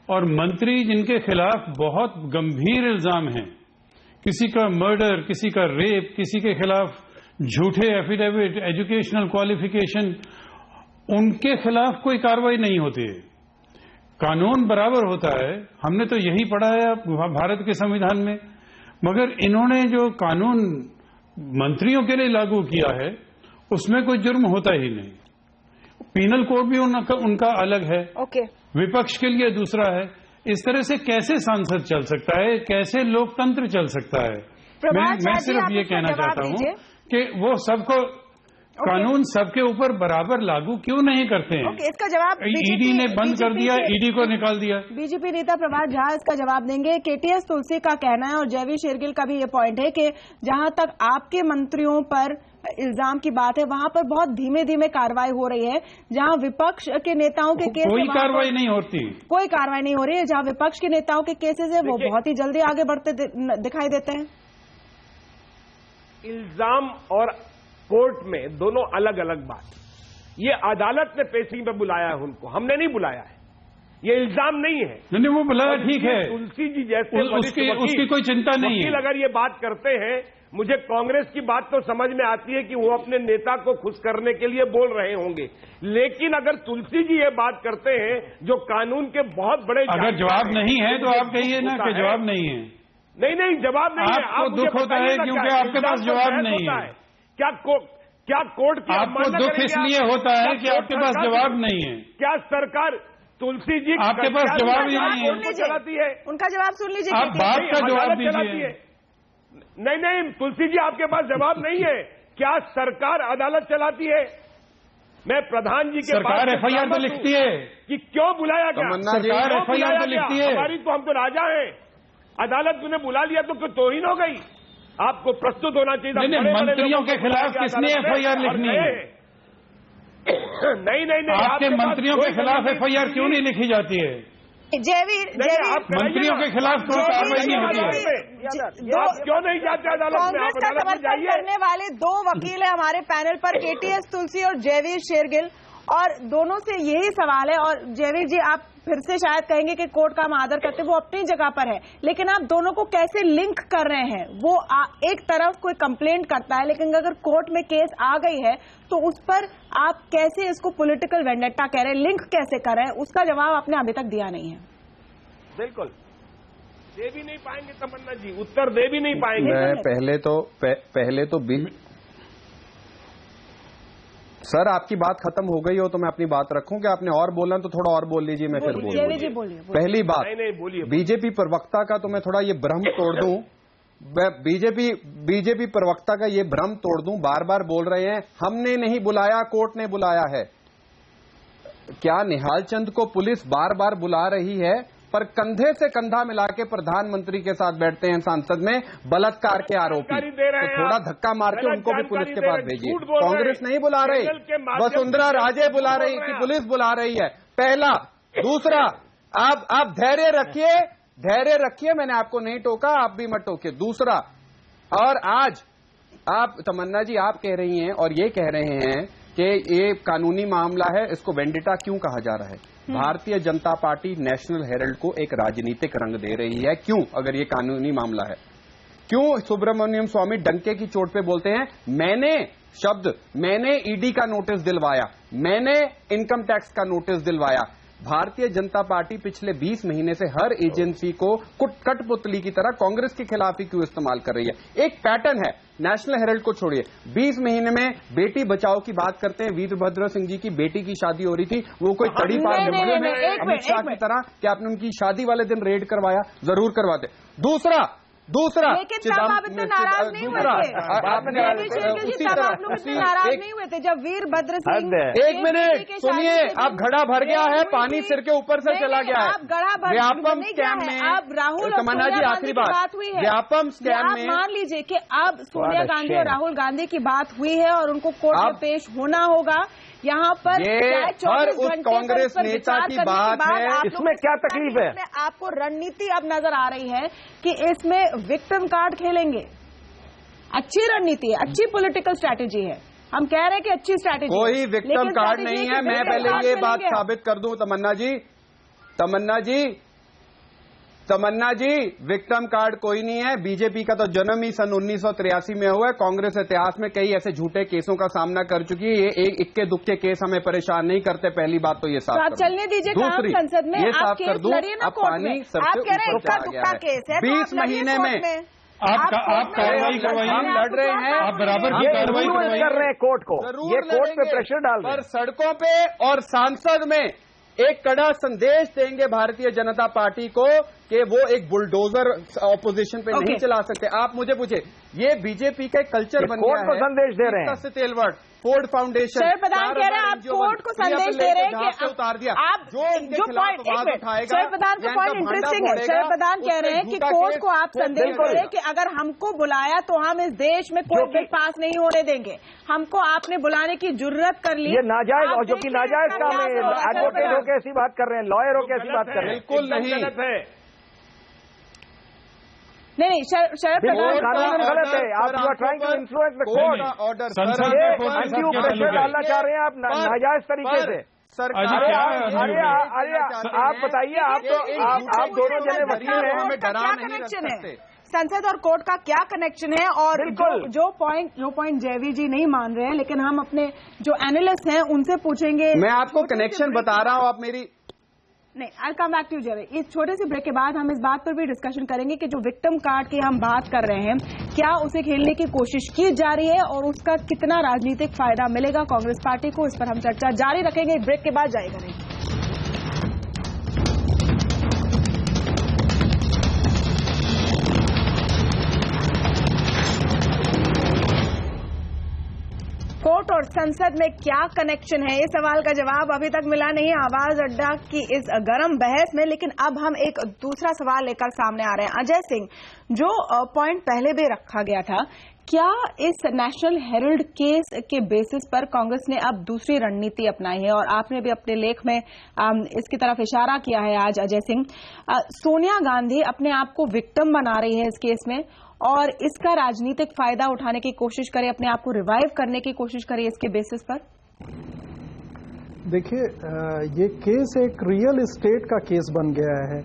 और मंत्री जिनके खिलाफ बहुत गंभीर इल्जाम हैं, किसी का मर्डर, किसी का रेप, किसी के खिलाफ झूठे एफिडेविट, एजुकेशनल क्वालिफिकेशन, उनके खिलाफ कोई कार्रवाई नहीं होती है। कानून बराबर होता है, हमने तो यही पढ़ा है भारत के संविधान में। मगर इन्होंने जो कानून मंत्रियों के लिए लागू किया है उसमें कोई जुर्म होता ही नहीं। पीनल कोड भी उनका अलग है, विपक्ष के लिए दूसरा है। इस तरह से कैसे सांसद चल सकता है, कैसे लोकतंत्र चल सकता है? मैं सिर्फ ये कहना चाहता हूं कि वो सबको कानून सबके ऊपर बराबर लागू क्यों नहीं करते हैं? इसका जवाब ईडी ने बंद कर दिया, ईडी को निकाल दिया। बीजेपी नेता प्रभात झा इसका जवाब देंगे। केटीएस तुलसी का कहना है और जयवीर शेरगिल का भी ये पॉइंट है कि जहां तक आपके मंत्रियों पर इल्जाम की बात है वहां पर बहुत धीमे धीमे कार्रवाई हो रही है। जहां विपक्ष के नेताओं के केस कोई कार्रवाई नहीं होती, कोई कार्रवाई नहीं हो रही है। जहां विपक्ष के नेताओं के केसेस है वो बहुत ही जल्दी आगे बढ़ते दिखाई देते हैं। इल्जाम और कोर्ट में दोनों अलग अलग बात। ये अदालत ने पेशी में बुलाया है उनको, हमने नहीं बुलाया है। ये इल्जाम नहीं है। नहीं, वो बुलाया ठीक है। तुलसी जी जैसे उसकी कोई चिंता नहीं है। अगर ये बात करते हैं, मुझे कांग्रेस की बात तो समझ में आती है कि वो अपने नेता को खुश करने के लिए बोल रहे होंगे, लेकिन अगर तुलसी जी ये बात करते हैं जो कानून के बहुत बड़े, अगर जवाब नहीं है तो आप कहिए ना कि जवाब नहीं है। नहीं, जवाब नहीं है। आपको दुख होता है क्योंकि आपके पास जवाब नहीं है। क्या कोर्ट की आपको दुख इसलिए होता है कि आपके पास जवाब नहीं है। क्या सरकार तुलसी जी आपके पास जवाब ही नहीं है, चलाती है? उनका जवाब सुन लीजिए। आप बात का जवाब दीजिए। नहीं, तुलसी जी आपके पास जवाब नहीं है। क्या सरकार अदालत चलाती है? मैं प्रधान जी के सरकार एफआईआर तो लिखती है कि क्यों बुलाया गया। सरकार एफआईआर तो लिखती है। हमारी तो हम तो राजा हैं, अदालत ने बुला लिया तो फिर तोहिन हो गई। आपको प्रस्तुत होना चाहिए। मंत्रियों के खिलाफ किसने एफआईआर लिखनी है? नहीं, आपके मंत्रियों के खिलाफ एफआईआर क्यों नहीं लिखी जाती है? जयवीर मंत्रियों के खिलाफ कोई कार्रवाई नहीं होती है। आप क्यों नहीं जाते अदालत में? कांग्रेस का समर्थन करने वाले दो वकील हैं हमारे पैनल पर, केटीएस तुलसी और जयवीर शेरगिल, और दोनों से यही सवाल है। और जयवीर जी, आप फिर से शायद कहेंगे कि कोर्ट का हम आदर करते, वो अपनी जगह पर है, लेकिन आप दोनों को कैसे लिंक कर रहे हैं? वो एक तरफ कोई कंप्लेंट करता है, लेकिन अगर कोर्ट में केस आ गई है तो उस पर आप कैसे इसको पॉलिटिकल वेंडेटा कह रहे हैं, लिंक कैसे कर रहे हैं? उसका जवाब आपने अभी तक दिया नहीं है। बिल्कुल दे भी नहीं पाएंगे तमन्ना जी, उत्तर दे भी नहीं पाएंगे। मैं पहले तो सर, आपकी बात खत्म हो गई हो तो मैं अपनी बात रखूं कि आपने और बोलना तो थोड़ा और बोल लीजिए, मैं फिर बोलूंगा। पहली बात, बीजेपी प्रवक्ता का तो मैं थोड़ा ये भ्रम तोड़ दूं, बीजेपी प्रवक्ता का ये भ्रम तोड़ दूं। बार बार बोल रहे हैं हमने नहीं बुलाया, कोर्ट ने बुलाया है। क्या निहाल चंद को पुलिस बार बार बुला रही है, पर कंधे से कंधा मिला के प्रधानमंत्री के साथ बैठते हैं सांसद में बलात्कार के आरोपी, तो थोड़ा धक्का मार के उनको भी पुलिस के पास भेजिए। कांग्रेस नहीं बुला रही, वसुंधरा राजे बुला रही कि पुलिस बुला रही है, पहला। दूसरा, आप धैर्य रखिए, मैंने आपको नहीं टोका, आप भी मत टोकिए। दूसरा, और आज आप तमन्ना जी आप कह रही हैं और ये कह रहे हैं कि ये कानूनी मामला है, इसको वेंडिटा क्यों कहा जा रहा है? Bharatiya Janata party national Herald को एक राजनीतिक रंग दे रही है। क्यों? अगर ये कानूनी मामला है, क्यों सुब्रमण्यम स्वामी डंके की चोट पे बोलते हैं मैंने ईडी का नोटिस दिलवाया, मैंने इनकम टैक्स का नोटिस दिलवाया, भारतीय जनता पार्टी पिछले 20 महीने से हर एजेंसी को कठपुतली की तरह कांग्रेस के खिलाफ ही क्यों इस्तेमाल कर रही है? एक पैटर्न है। नेशनल हेराल्ड को छोड़िए, 20 महीने में बेटी बचाओ की बात करते हैं। वीरभद्र सिंह जी की बेटी की शादी हो रही थी, वो कोई तड़ी पार अमित शाह की तरह कि आपने उनकी शादी वाले दिन रेड करवाया? जरूर करवाते। दूसरा लेकिन तब आप इतने नाराज नहीं हुए थे, तब आप लोग इतने नाराज नहीं हुए थे जब वीरभद्र सिंह। एक मिनट सुनिए, अब घड़ा भर गया है, पानी सिर के ऊपर से चला गया है। आप गड़ा भर व्यापम स्कैम में अब राहुल तमन्ना जी आखिरी बात हुई है। व्यापम स्कैम में मान लीजिए कि अब सोनिया गांधी और राहुल गांधी की बात हुई है और उनको कोर्ट में पेश होना होगा। यहाँ पर हर उस कांग्रेस नेता की बात है, इसमें क्या तकलीफ है? आपको रणनीति अब नजर आ रही है कि इसमें विक्टिम कार्ड खेलेंगे। अच्छी रणनीति है, अच्छी पॉलिटिकल स्ट्रैटेजी है। हम कह रहे हैं कि अच्छी स्ट्रैटेजी, कोई विक्टिम कार्ड नहीं है। मैं पहले ये बात साबित कर दूं तमन्ना जी, विक्टिम कार्ड कोई नहीं है। बीजेपी का तो जन्म ही सन 1983 में हुआ है। कांग्रेस इतिहास में कई ऐसे झूठे केसों का सामना कर चुकी है। ये एक इक्के दुक्के केस हमें परेशान नहीं करते। पहली बात तो ये साफ कर दूं। चलने दीजिए, दूसरी संसद में ये आप साफ कर दूं, अब पानी सर से ऊपर आ गया है। 20 महीने में आप कार्रवाई करवाइए। हम लड़ रहे हैं, आप बराबर की कार्रवाई कर रहे हैं कोर्ट को, ये कोर्ट पे प्रेशर डाल रहे हैं। पर सड़कों पे और सांसद में एक कड़ा संदेश देंगे भारतीय जनता पार्टी को कि वो एक बुलडोजर ऑपोजिशन पे नहीं चला सकते। आप मुझे पूछे, ये बीजेपी का कल्चर बन गया है। कोर्ट को संदेश दे रहे हैं। तेलवट, फोर्ड फाउंडेशन, शरद प्रधान कह रहे हैं आप कोर्ट को संदेश दे रहे हैं कि उतार दिया। आप जो पॉइंट उठाएगा, शरद प्रधान का पॉइंट इंटरेस्टिंग है। शरद प्रधान कह रहे हैं कि कोर्ट को आप संदेश दे रहे हैं कि अगर हमको बुलाया तो हम इस देश में कोई बिल पास नहीं होने देंगे। हमको आपने बुलाने की जुर्रत कर ली। ये नाजायज, और जो कि नाजायज काम है। एडवोकेट होकर ऐसी बात कर रहे हैं, लॉयर होकर ऐसी बात कर रहे हैं। बिल्कुल नहीं, नहीं शरद प्रधान कानून गलत है। आप you are trying to influence the court. Order undue pressure डालना चाह रहे हैं आप नाजायज तरीके से। अरे आप बताइए, आप दोनों जने वकील हैं, हमें डरा नहीं रख सकते। संसद और कोर्ट का क्या कनेक्शन है? और जो पॉइंट जयवीर जी नहीं मान रहे हैं, लेकिन हम अपने जो एनालिस्ट हैं उनसे पूछेंगे। मैं आपको कनेक्शन बता रहा हूं, आप मेरी नहीं, आई कम बैक टू जयवीर। इस छोटे से ब्रेक के बाद हम इस बात पर भी डिस्कशन करेंगे कि जो विक्टिम कार्ड की हम बात कर रहे हैं, क्या उसे खेलने की कोशिश की जा रही है और उसका कितना राजनीतिक फायदा मिलेगा कांग्रेस पार्टी को। इस पर हम चर्चा जारी रखेंगे। ब्रेक के बाद जारी करेंगे। कोर्ट और संसद में क्या कनेक्शन है, इस सवाल का जवाब अभी तक मिला नहीं आवाज अड्डा की इस गर्म बहस में। लेकिन अब हम एक दूसरा सवाल लेकर सामने आ रहे हैं। अजय सिंह, जो पॉइंट पहले भी रखा गया था, क्या इस नेशनल हेराल्ड केस के बेसिस पर कांग्रेस ने अब दूसरी रणनीति अपनाई है? और आपने भी अपने लेख में इसकी तरफ इशारा किया है आज अजय सिंह। सोनिया गांधी अपने आप को विक्टिम बना रही है इस केस में और इसका राजनीतिक फायदा उठाने की कोशिश करे, अपने आप को रिवाइव करने की कोशिश करे इसके बेसिस पर। देखिए, ये केस एक रियल एस्टेट का केस बन गया है।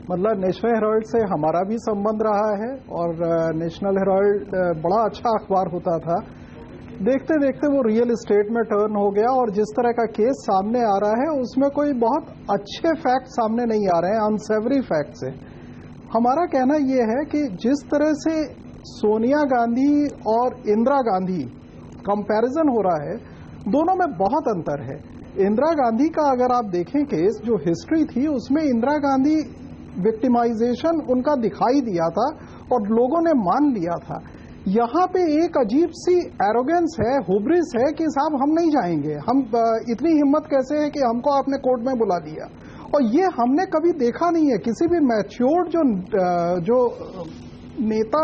मतलब नेशनल हेराल्ड से हमारा भी संबंध रहा है और नेशनल हेराल्ड बड़ा अच्छा अखबार होता था। देखते देखते वो रियल एस्टेट में टर्न हो गया और जिस तरह का केस सामने आ रहा है उसमें कोई बहुत अच्छे फैक्ट सामने नहीं आ रहे हैं, अनसेवरी फैक्ट्स है। हमारा कहना यह है कि जिस तरह से सोनिया गांधी और इंदिरा गांधी कंपैरिजन हो रहा है, दोनों में बहुत अंतर है। इंदिरा गांधी का अगर आप देखें केस, जो हिस्ट्री थी उसमें इंदिरा गांधी विक्टिमाइजेशन उनका दिखाई दिया था और लोगों ने मान लिया था। यहाँ पे एक अजीब सी एरोगेंस है, हुब्रिस है कि साहब हम नहीं जाएंगे, हम इतनी हिम्मत कैसे है कि हमको आपने कोर्ट में बुला दिया। और ये हमने कभी देखा नहीं है। किसी भी मैच्योर्ड जो नेता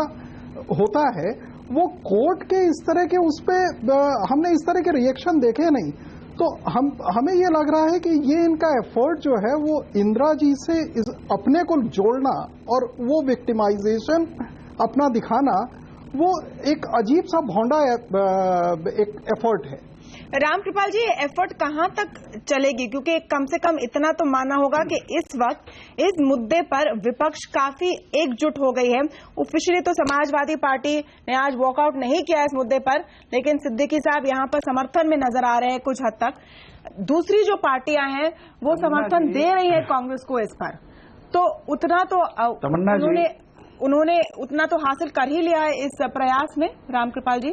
होता है वो कोर्ट के इस तरह के उस पे हमने इस तरह के रिएक्शन देखे नहीं। तो हमें ये लग रहा है कि ये इनका एफर्ट जो है वो इंदिरा जी से अपने को जोड़ना और वो विक्टिमाइजेशन अपना दिखाना, वो एक अजीब सा भौंडा एक एफर्ट है। रामकृपाल जी, एफर्ट कहां तक चलेगी? क्योंकि कम से कम इतना तो मानना होगा कि इस वक्त इस मुद्दे पर विपक्ष काफी एकजुट हो गई है। ऑफिशियली तो समाजवादी पार्टी ने आज वॉकआउट नहीं किया इस मुद्दे पर, लेकिन सिद्दीकी साहब यहां पर समर्थन में नजर आ रहे हैं कुछ हद तक। दूसरी जो पार्टियां हैं वो समर्थन दे रही है कांग्रेस को इस पर, तो उतना तो उन्होंने उतना तो हासिल कर ही लिया है इस प्रयास में। रामकृपाल जी।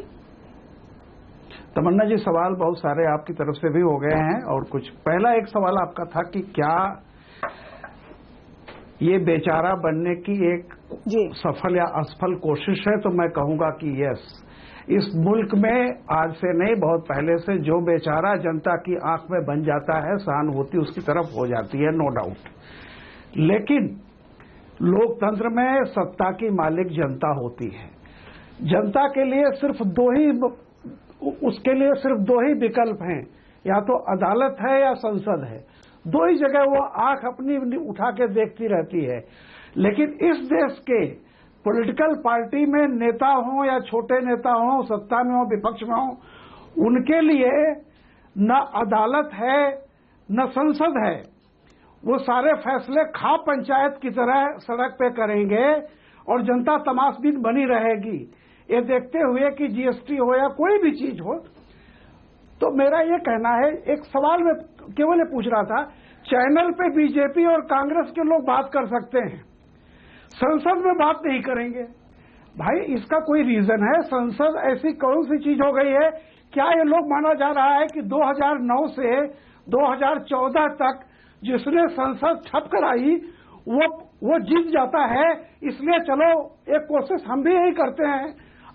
तमन्ना जी, सवाल बहुत सारे आपकी तरफ से भी हो गए हैं और कुछ। पहला एक सवाल आपका था कि क्या ये बेचारा बनने की एक सफल या असफल कोशिश है, तो मैं कहूंगा कि यस। इस मुल्क में आज से नहीं, बहुत पहले से जो बेचारा जनता की आंख में बन जाता है, सहानुभूति उसकी तरफ हो जाती है, नो डाउट। लेकिन लोकतंत्र में सत्ता की मालिक जनता होती है। जनता के लिए उसके लिए सिर्फ दो ही विकल्प हैं, या तो अदालत है या संसद है। दो ही जगह वो आंख अपनी उठा के देखती रहती है। लेकिन इस देश के पॉलिटिकल पार्टी में नेता हों या छोटे नेता हों, सत्ता में हो विपक्ष में हो, उनके लिए न अदालत है न संसद है। वो सारे फैसले खा पंचायत की तरह सड़क पे करेंगे और जनता तमाशबीन बनी रहेगी। ये देखते हुए कि जीएसटी हो या कोई भी चीज हो। तो मेरा ये कहना है, एक सवाल मैं केवल ये पूछ रहा था, चैनल पे बीजेपी और कांग्रेस के लोग बात कर सकते हैं, संसद में बात नहीं करेंगे। भाई, इसका कोई रीजन है? संसद ऐसी कौन सी चीज हो गई है? क्या ये लोग माना जा रहा है कि 2009 से 2014 तक जिसने संसद ठप कराई वो जीत जाता है? इसलिए चलो एक कोशिश हम भी यही करते हैं,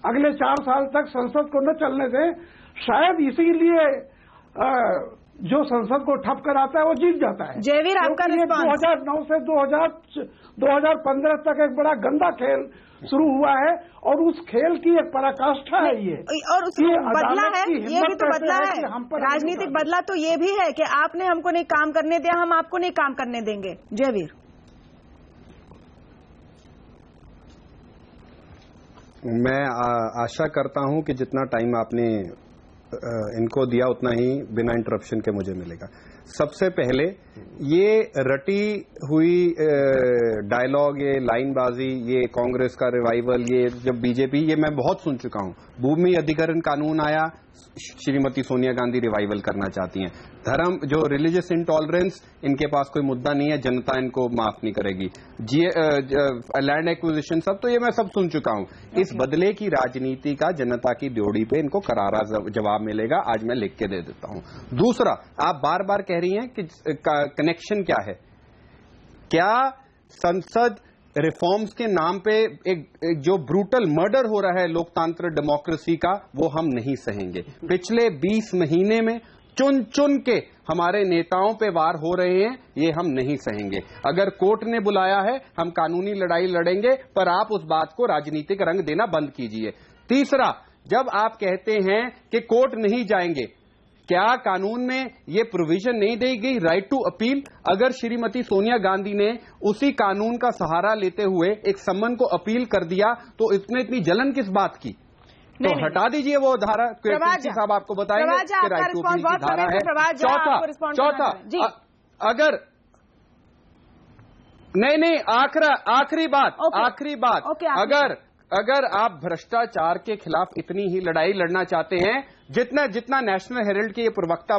अगले 4 साल तक संसद को न चलने दें। शायद इसीलिए जो संसद को ठप कराता है वो जीत जाता है। जयवीर, आपका रिस्पॉन्स। 2009 से 2015 तक एक बड़ा गंदा खेल शुरू हुआ है और उस खेल की एक पराकाष्ठा है ये। और उसमें बदला है, ये भी तो बदला है, राजनीतिक बदला तो ये भी है कि आपने हमको नहीं काम करने दिया, हम आपको नहीं काम करने देंगे। जयवीर। मैं आशा करता हूं कि जितना टाइम आपने इनको दिया उतना ही बिना इंटरप्शन के मुझे मिलेगा। सबसे पहले ये रटी हुई डायलॉग, ये लाइनबाजी, ये कांग्रेस का रिवाइवल, ये जब बीजेपी, ये मैं बहुत सुन चुका हूं। भूमि अधिग्रहण कानून आया, श्रीमती सोनिया गांधी रिवाइवल करना चाहती हैं। धर्म, जो रिलीजियस इंटॉलरेंस, इनके पास कोई मुद्दा नहीं है, जनता इनको माफ नहीं करेगी। लैंड एक्विजिशन, सब तो ये मैं सब सुन चुका हूं। इस बदले की राजनीति का जनता की ड्योढ़ी पे इनको करारा जवाब मिलेगा। आज मैं लिख के दे देता हूं। दूसरा, आप बार बार कह रही हैं कि कनेक्शन क्या है? क्या संसद रिफॉर्म्स के नाम पे एक जो ब्रूटल मर्डर हो रहा है लोकतंत्र डेमोक्रेसी का, वो हम नहीं सहेंगे। पिछले 20 महीने में चुन चुन के हमारे नेताओं पे वार हो रहे हैं, ये हम नहीं सहेंगे। अगर कोर्ट ने बुलाया है, हम कानूनी लड़ाई लड़ेंगे, पर आप उस बात को राजनीतिक रंग देना बंद कीजिए। तीसरा, जब आप कहते हैं कि कोर्ट नहीं जाएंगे, क्या कानून में ये प्रोविजन नहीं दी गई राइट टू अपील? अगर श्रीमती सोनिया गांधी ने उसी कानून का सहारा लेते हुए एक सम्मन को अपील कर दिया, तो इतनी जलन किस बात की? तो हटा दीजिए वो धारा। साहब आपको बताएंगे कि राइट टू अपील की धारा है। चौथा, अगर नहीं, आखिरी बात, अगर आप भ्रष्टाचार के खिलाफ इतनी ही लड़ाई लड़ना चाहते हैं जितना नेशनल हेरल्ड के ये प्रवक्ता,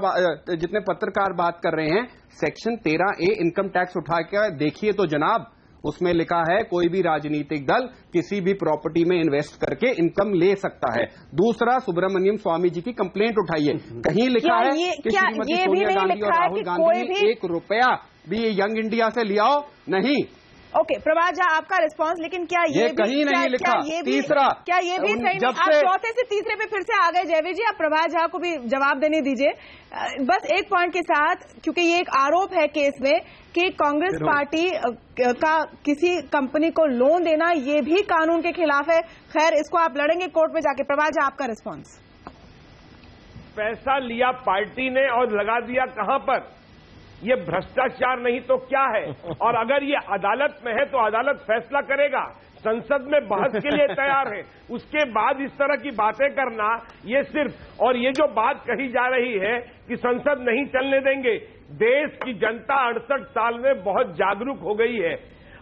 जितने पत्रकार बात कर रहे हैं, सेक्शन 13A इनकम टैक्स उठा के देखिए तो जनाब, उसमें लिखा है कोई भी राजनीतिक दल किसी भी प्रॉपर्टी में इन्वेस्ट करके इनकम ले सकता है। दूसरा, सुब्रमण्यम स्वामी जी की कंप्लेंट उठाइए, कहीं लिखा है कि श्रीमती सोनिया गांधी और राहुल गांधी ने 1 रुपया भी यंग इंडिया से लिया हो? नहीं। ओके, प्रभात झा, आपका रिस्पांस। लेकिन क्या ये कहीं नहीं लिखा? तीसरा, क्या ये भी सही? आप चौथे से तीसरे पे फिर से आ गए जयवीर जी। आप प्रभात झा को भी जवाब देने दीजिए बस एक पॉइंट के साथ, क्योंकि ये एक आरोप है केस में कि कांग्रेस पार्टी का किसी कंपनी को लोन देना ये भी कानून के खिलाफ है। खैर, इसको आप लड़ेंगे कोर्ट में जाके। प्रभात झा, आपका रिस्पांस। पैसा लिया पार्टी ने और लगा दिया कहां पर? ये भ्रष्टाचार नहीं तो क्या है? और अगर ये अदालत में है तो अदालत फैसला करेगा संसद में बहस के लिए तैयार है, उसके बाद इस तरह की बातें करना, ये सिर्फ, और ये जो बात कही जा रही है कि संसद नहीं चलने देंगे, देश की जनता 68 साल में बहुत जागरूक हो गई है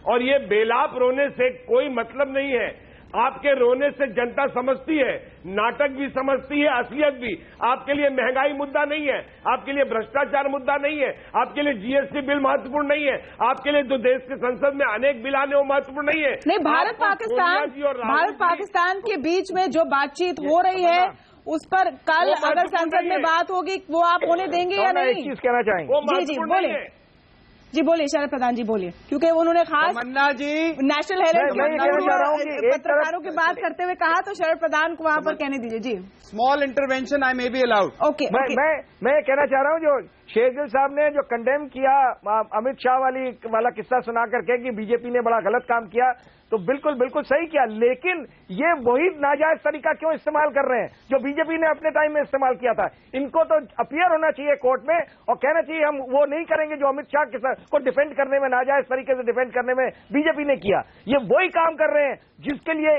और ये बेलाप रोने से कोई मतलब नहीं है। आपके रोने से जनता समझती है, नाटक भी समझती है, असलियत भी। आपके लिए महंगाई मुद्दा नहीं है, आपके लिए भ्रष्टाचार मुद्दा नहीं है, आपके लिए जीएसटी बिल महत्वपूर्ण नहीं है, आपके लिए जो देश के संसद में अनेक बिल आने वो महत्वपूर्ण नहीं है। नहीं, भारत पाकिस्तान के बीच में जो बातचीत हो रही है उस पर कल अगर संसद में बात होगी वो आप होने देंगे या नहीं? एक चीज कहना चाहेंगे। जी बोलिए, जी बोलिए शरद प्रधान जी बोलिए, क्योंकि उन्होंने खास तमन्ना जी नेशनल हेराल्ड पत्रकारों की बात करते हुए कहा, तो शरद प्रधान को वहां पर कहने दीजिए। जी, small intervention I may be allowed. Okay, मैं कहना चाह रहा हूं, जो शेरगिल साहब ने जो कंडेम किया अमित शाह वाला किस्सा सुना करके कि बीजेपी ने बड़ा गलत काम किया, तो बिल्कुल सही किया, लेकिन ये वही नाजायज तरीका क्यों इस्तेमाल कर रहे हैं जो बीजेपी ने अपने टाइम में इस्तेमाल किया था? इनको तो अपीयर होना चाहिए कोर्ट में और कहना चाहिए हम वो नहीं करेंगे जो अमित शाह को डिफेंड करने में, नाजायज तरीके से डिफेंड करने में बीजेपी ने किया। ये वही काम कर रहे हैं जिसके लिए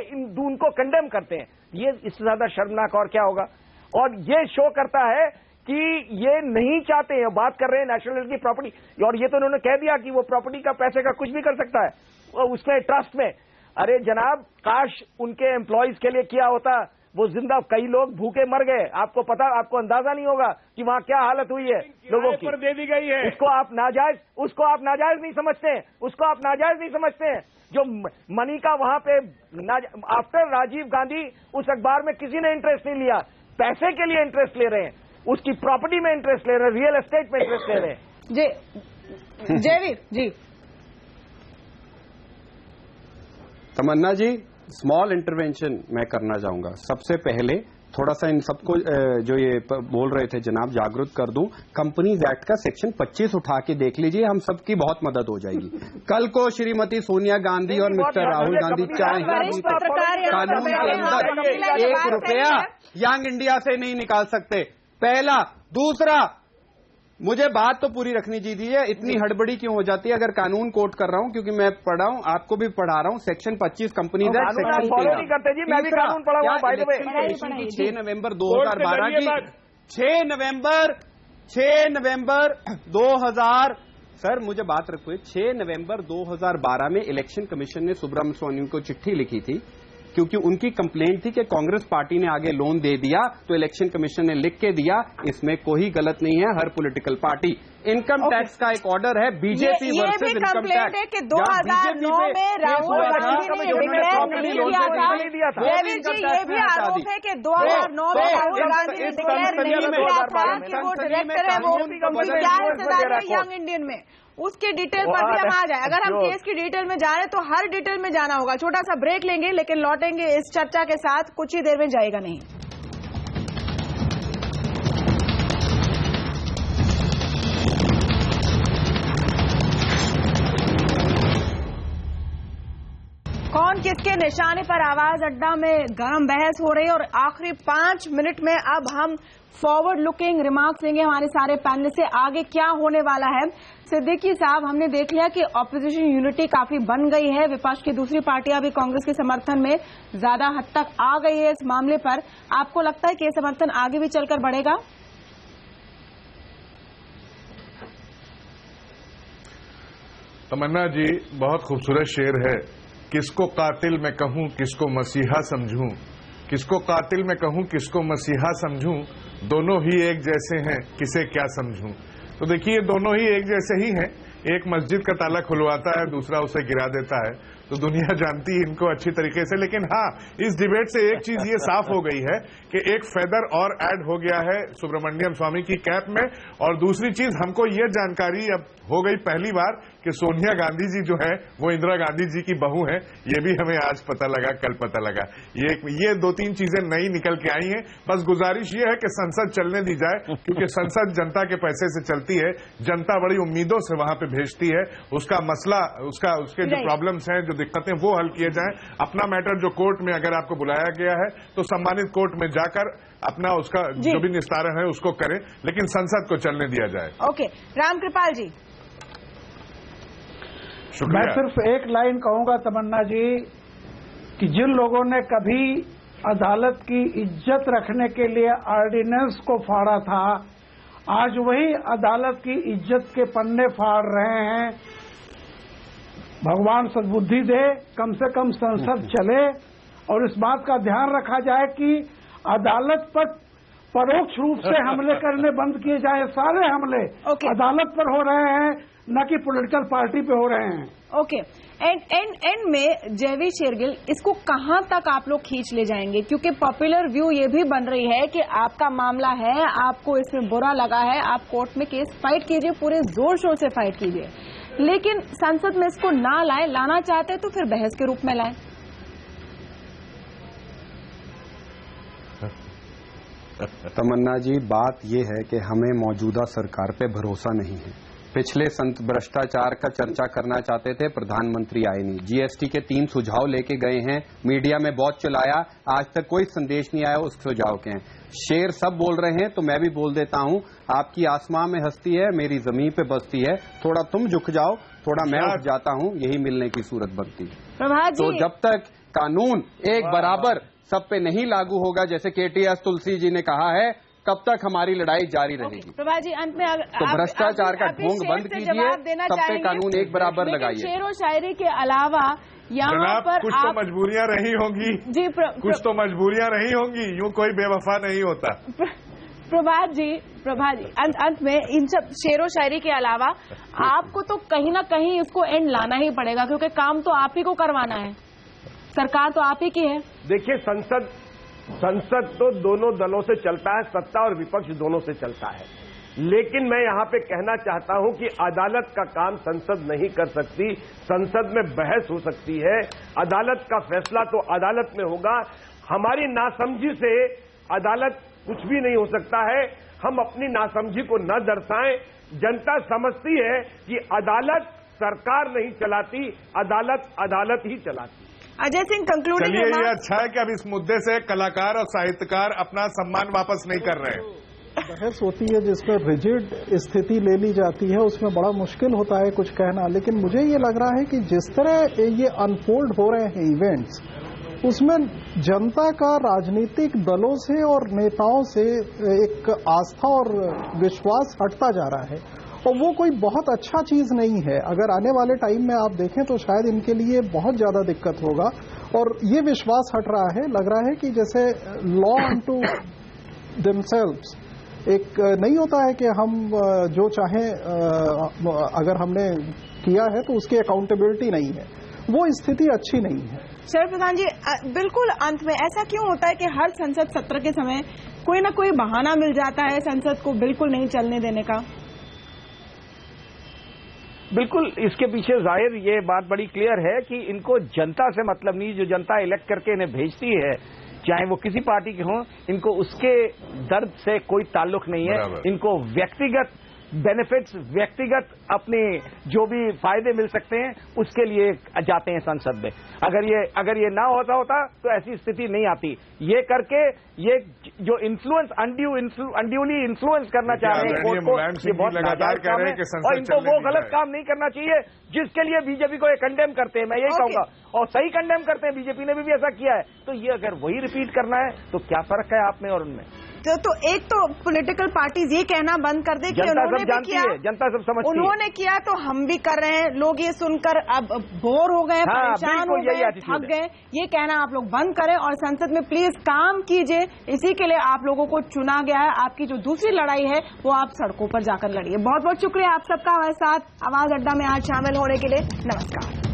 उनको कंडेम करते हैं। ये इससे ज्यादा शर्मनाक और क्या होगा? और ये शो करता है कि ये नहीं चाहते हैं, बात कर रहे हैं नेशनल की प्रॉपर्टी, और ये तो उन्होंने कह दिया कि वो प्रॉपर्टी का पैसे का कुछ भी कर सकता है उसमें ट्रस्ट में। अरे जनाब, काश उनके एम्प्लॉइज के लिए किया होता, वो जिंदा, कई लोग भूखे मर गए, आपको पता, आपको अंदाजा नहीं होगा कि वहां क्या हालत हुई है लोगों की। दे दी गई है, उसको आप नाजायज नहीं समझते हैं, उसको आप नाजायज नहीं समझते हैं। जो मनी का वहां पे आफ्टर राजीव गांधी उस अखबार में किसी ने इंटरेस्ट नहीं लिया, पैसे के लिए इंटरेस्ट ले रहे हैं, उसकी प्रॉपर्टी में इंटरेस्ट ले रहे हैं, रियल एस्टेट में इंटरेस्ट ले रहे हैं। जी जयवीर जी। तमन्ना जी, स्मॉल इंटरवेंशन मैं करना चाहूंगा। सबसे पहले थोड़ा सा इन सबको जो ये बोल रहे थे जनाब जागरूक कर दूं, कंपनीज एक्ट का सेक्शन 25 उठा के देख लीजिए, हम सबकी बहुत मदद हो जाएगी। कल को श्रीमती सोनिया गांधी और मिस्टर राहुल गांधी चाहे कानून के अंदर 1 रुपया यंग इंडिया से नहीं निकाल सकते, पहला। दूसरा, मुझे बात तो पूरी रखनी चाहिए, इतनी हड़बड़ी क्यों हो जाती है? अगर कानून कोट कर रहा हूं, क्योंकि मैं पढ़ा हूं, आपको भी पढ़ा रहा हूं, सेक्शन 25 कंपनीज एक्ट सेक्शन 13 नहीं करते जी, मैं भी कानून पढ़ा हुआ बाय द वे। 6 नवंबर 2012 की 6 नवंबर 2000 सर मुझे बात रखिए, 6 नवंबर 2012 में इलेक्शन कमीशन ने सुब्रमण्यम स्वामी को चिट्ठी लिखी थी, क्योंकि उनकी कंप्लेंट थी कि कांग्रेस पार्टी ने आगे लोन दे दिया, तो इलेक्शन कमीशन ने लिख के दिया। इसमें कोई गलत नहीं है, हर पॉलिटिकल पार्टी। इनकम टैक्स का एक ऑर्डर है, बीजेपी वर्सेस इनकम टैक्स, कि 2009 में राहुल गांधी ने डिक्लेयर नहीं किया था। जयवीर जी, ये भी आरोप है कि 2009 में राहुल गांधी ने डिक्लेयर नहीं किया था कि वो डायरेक्टर है, वो क्या हिस्सेदार है यंग इंडियन में, उसके डिटेल पर भी हम आ जाए। अगर हम केस की डिटेल में जा रहे हैं तो हर डिटेल में जाना होगा। छोटा सा ब्रेक लेंगे, लेकिन लौटेंगे इस चर्चा के साथ, कुछ ही देर में, जाएगा नहीं। कौन किसके निशाने पर आवाज अड्डा में गरम बहस हो रही है और आखिरी 5 मिनट में अब हम फॉरवर्ड लुकिंग रिमार्क्स लेंगे हमारे सारे पैनल से, आगे क्या होने वाला है। सिद्दीकी साहब, हमने देख लिया कि ऑपोजिशन यूनिटी काफी बन गई है, विपक्ष की दूसरी पार्टियां भी कांग्रेस के समर्थन में ज्यादा हद तक आ गई है इस मामले पर। आपको लगता है कि यह समर्थन आगे भी चलकर बढ़ेगा? तमन्ना जी, बहुत खूबसूरत शेर है, किसको कातिल मैं कहूं किसको मसीहा समझूं, किसको कातिल मैं कहूं किसको मसीहा समझूं, दोनों ही एक जैसे हैं किसे क्या समझूं। तो देखिए, दोनों ही एक जैसे ही हैं। एक मस्जिद का ताला खुलवाता है, दूसरा उसे गिरा देता है, तो दुनिया जानती है इनको अच्छी तरीके से। लेकिन हाँ, इस डिबेट से एक चीज ये साफ हो गई है कि एक फेदर और ऐड हो गया है सुब्रमण्यम स्वामी की कैप में, और दूसरी चीज हमको ये जानकारी अब हो गई पहली बार कि सोनिया गांधी जी जो है वो इंदिरा गांधी जी की बहू हैं। ये भी हमें आज पता लगा, कल पता लगा। ये 2-3 चीजें नई निकल के आई हैं। बस गुजारिश ये है कि संसद चलने दी जाए, क्योंकि संसद जनता के पैसे से चलती है, जनता बड़ी उम्मीदों से वहां पे भेजती है। उसका मसला, उसके जो प्रॉब्लम्स हैं, जो दिक्कतें, वो हल किए जाएं। अपना मैटर जो कोर्ट में अगर आपको बुलाया गया है तो सम्मानित कोर्ट में जाकर अपना उसका जो भी निस्तारण है उसको करें, लेकिन संसद को चलने दिया जाए। ओके, रामकृपाल जी। मैं सिर्फ एक लाइन कहूंगा तमन्ना जी, कि जिन लोगों ने कभी अदालत की इज्जत रखने के लिए ऑर्डिनेंस को फाड़ा था, आज वही अदालत की इज्जत के पन्ने फाड़ रहे हैं। भगवान सद्बुद्धि दे, कम से कम संसद चले और इस बात का ध्यान रखा जाए कि अदालत पर परोक्ष रूप से हमले करने बंद किए जाए। सारे हमले अदालत पर हो रहे हैं, न कि पॉलिटिकल पार्टी पे हो रहे हैं। ओके, एंड में जयवीर शेरगिल, इसको कहां तक आप लोग खींच ले जाएंगे? क्योंकि पॉपुलर व्यू ये भी बन रही है कि आपका मामला है, आपको इसमें बुरा लगा है, आप कोर्ट में केस फाइट कीजिए, पूरे जोर शोर से फाइट कीजिए, लेकिन संसद में इसको ना लाए, लाना चाहते हैं तो फिर बहस के रूप में लाएं। तमन्ना जी, बात यह है कि हमें मौजूदा सरकार पे भरोसा नहीं है। पिछले भ्रष्टाचार का चर्चा करना चाहते थे, प्रधानमंत्री आए नहीं। जीएसटी के 3 सुझाव लेके गए हैं, मीडिया में बहुत चलाया, आज तक कोई संदेश नहीं आया उस सुझाव के हैं। शेर सब बोल रहे हैं तो मैं भी बोल देता हूं, आपकी आसमां में हस्ती है, मेरी जमीन पे बसती है, थोड़ा तुम झुक जाओ, थोड़ा मैं उठ जाता हूं, यही मिलने की सूरत बनती है। तो जब तक कानून एक बराबर सब पे नहीं लागू होगा, जैसे केटीएस तुलसी जी ने कहा है, तब तक हमारी लड़ाई जारी रहेगी। प्रभा जी, अंत में तो भ्रष्टाचार का ढोंग बंद कीजिए, सब पे कानून एक बराबर लगाइए। शेर और शायरी के अलावा यहाँ पर कुछ तो मजबूरियां रही होंगी जी, कुछ तो मजबूरियां रही होंगी, यूं कोई बेवफा नहीं होता। प्रभात जी, अंत में इन सब शेरो शायरी के अलावा आपको तो कहीं ना कहीं इसको एंड लाना ही पड़ेगा, क्योंकि काम तो आप ही को करवाना है, सरकार तो आप ही की है। देखिए, संसद तो दोनों दलों से चलता है, सत्ता और विपक्ष दोनों से चलता है, लेकिन मैं यहां पे कहना चाहता हूं कि अदालत का काम संसद नहीं कर सकती। संसद में बहस हो सकती है, अदालत का फैसला तो अदालत में होगा। हमारी नासमझी से अदालत कुछ भी नहीं हो सकता है, हम अपनी नासमझी को न दर्शाएं। जनता समझती है कि अदालत सरकार नहीं चलाती, अदालत ही चलाती। अजय सिंह, कंक्लूडिंग। चलिए, ये अच्छा है कि अब इस मुद्दे से कलाकार और साहित्यकार अपना सम्मान वापस नहीं कर रहे हैं। बहस होती है जिसमें रिजिड स्थिति ले ली जाती है, उसमें बड़ा मुश्किल होता है कुछ कहना, लेकिन मुझे ये लग रहा है कि जिस तरह ये अनफोल्ड हो रहे हैं इवेंट्स, उसमें जनता का राजनीतिक दलों से और नेताओं से एक आस्था और विश्वास हटता जा रहा है, और वो कोई बहुत अच्छा चीज नहीं है। अगर आने वाले टाइम में आप देखें तो शायद इनके लिए बहुत ज्यादा दिक्कत होगा, और ये विश्वास हट रहा है। लग रहा है कि जैसे लॉ अनटू देमसेल्व्स एक नहीं होता है कि हम जो चाहें अगर हमने किया है तो उसकी अकाउंटेबिलिटी नहीं है, वो स्थिति अच्छी नहीं है। शरद प्रधान जी, बिल्कुल अंत में ऐसा क्यों होता है कि हर संसद सत्र के समय कोई ना कोई बहाना मिल जाता है संसद को बिल्कुल नहीं चलने देने का? बिल्कुल, इसके पीछे जाहिर ये बात बड़ी क्लियर है कि इनको जनता से मतलब नहीं। जो जनता इलेक्ट करके इन्हें भेजती है, चाहे वो किसी पार्टी के हों, इनको उसके दर्द से कोई ताल्लुक नहीं है। इनको व्यक्तिगत बेनिफिट्स, व्यक्तिगत अपने जो भी फायदे मिल सकते हैं उसके लिए जाते हैं संसद में। अगर ये ना होता तो ऐसी स्थिति नहीं आती। ये करके ये जो इन्फ्लुएंस अनड्यूली इन्फ्लुएंस करना चाह रहे हैं कोर्ट को, ये बहुत लगातार कह रहे हैं और इनको वो गलत काम नहीं करना चाहिए जिसके लिए बीजेपी को ये कंडेम करते हैं। मैं यही कहूंगा, और सही कंडेम करते हैं, बीजेपी ने भी ऐसा किया है। तो ये अगर वही रिपीट करना है तो क्या फर्क है आप में और उनमें? तो एक तो पॉलिटिकल पार्टीज ये कहना बंद कर दे कि उन्होंने भी किया, जनता सब समझती है, उन्होंने किया तो हम भी कर रहे हैं। लोग ये सुनकर अब बोर हो गए, परेशान हो गए, थक गए। ये कहना आप लोग बंद करें और संसद में प्लीज काम कीजिए। इसी के लिए आप लोगों को चुना गया है। आपकी जो दूसरी लड़ाई है वो आप सड़कों पर जाकर लड़िए। बहुत बहुत शुक्रिया आप सबका हमारे साथ आवाज अड्डा में आज शामिल होने के लिए। नमस्कार।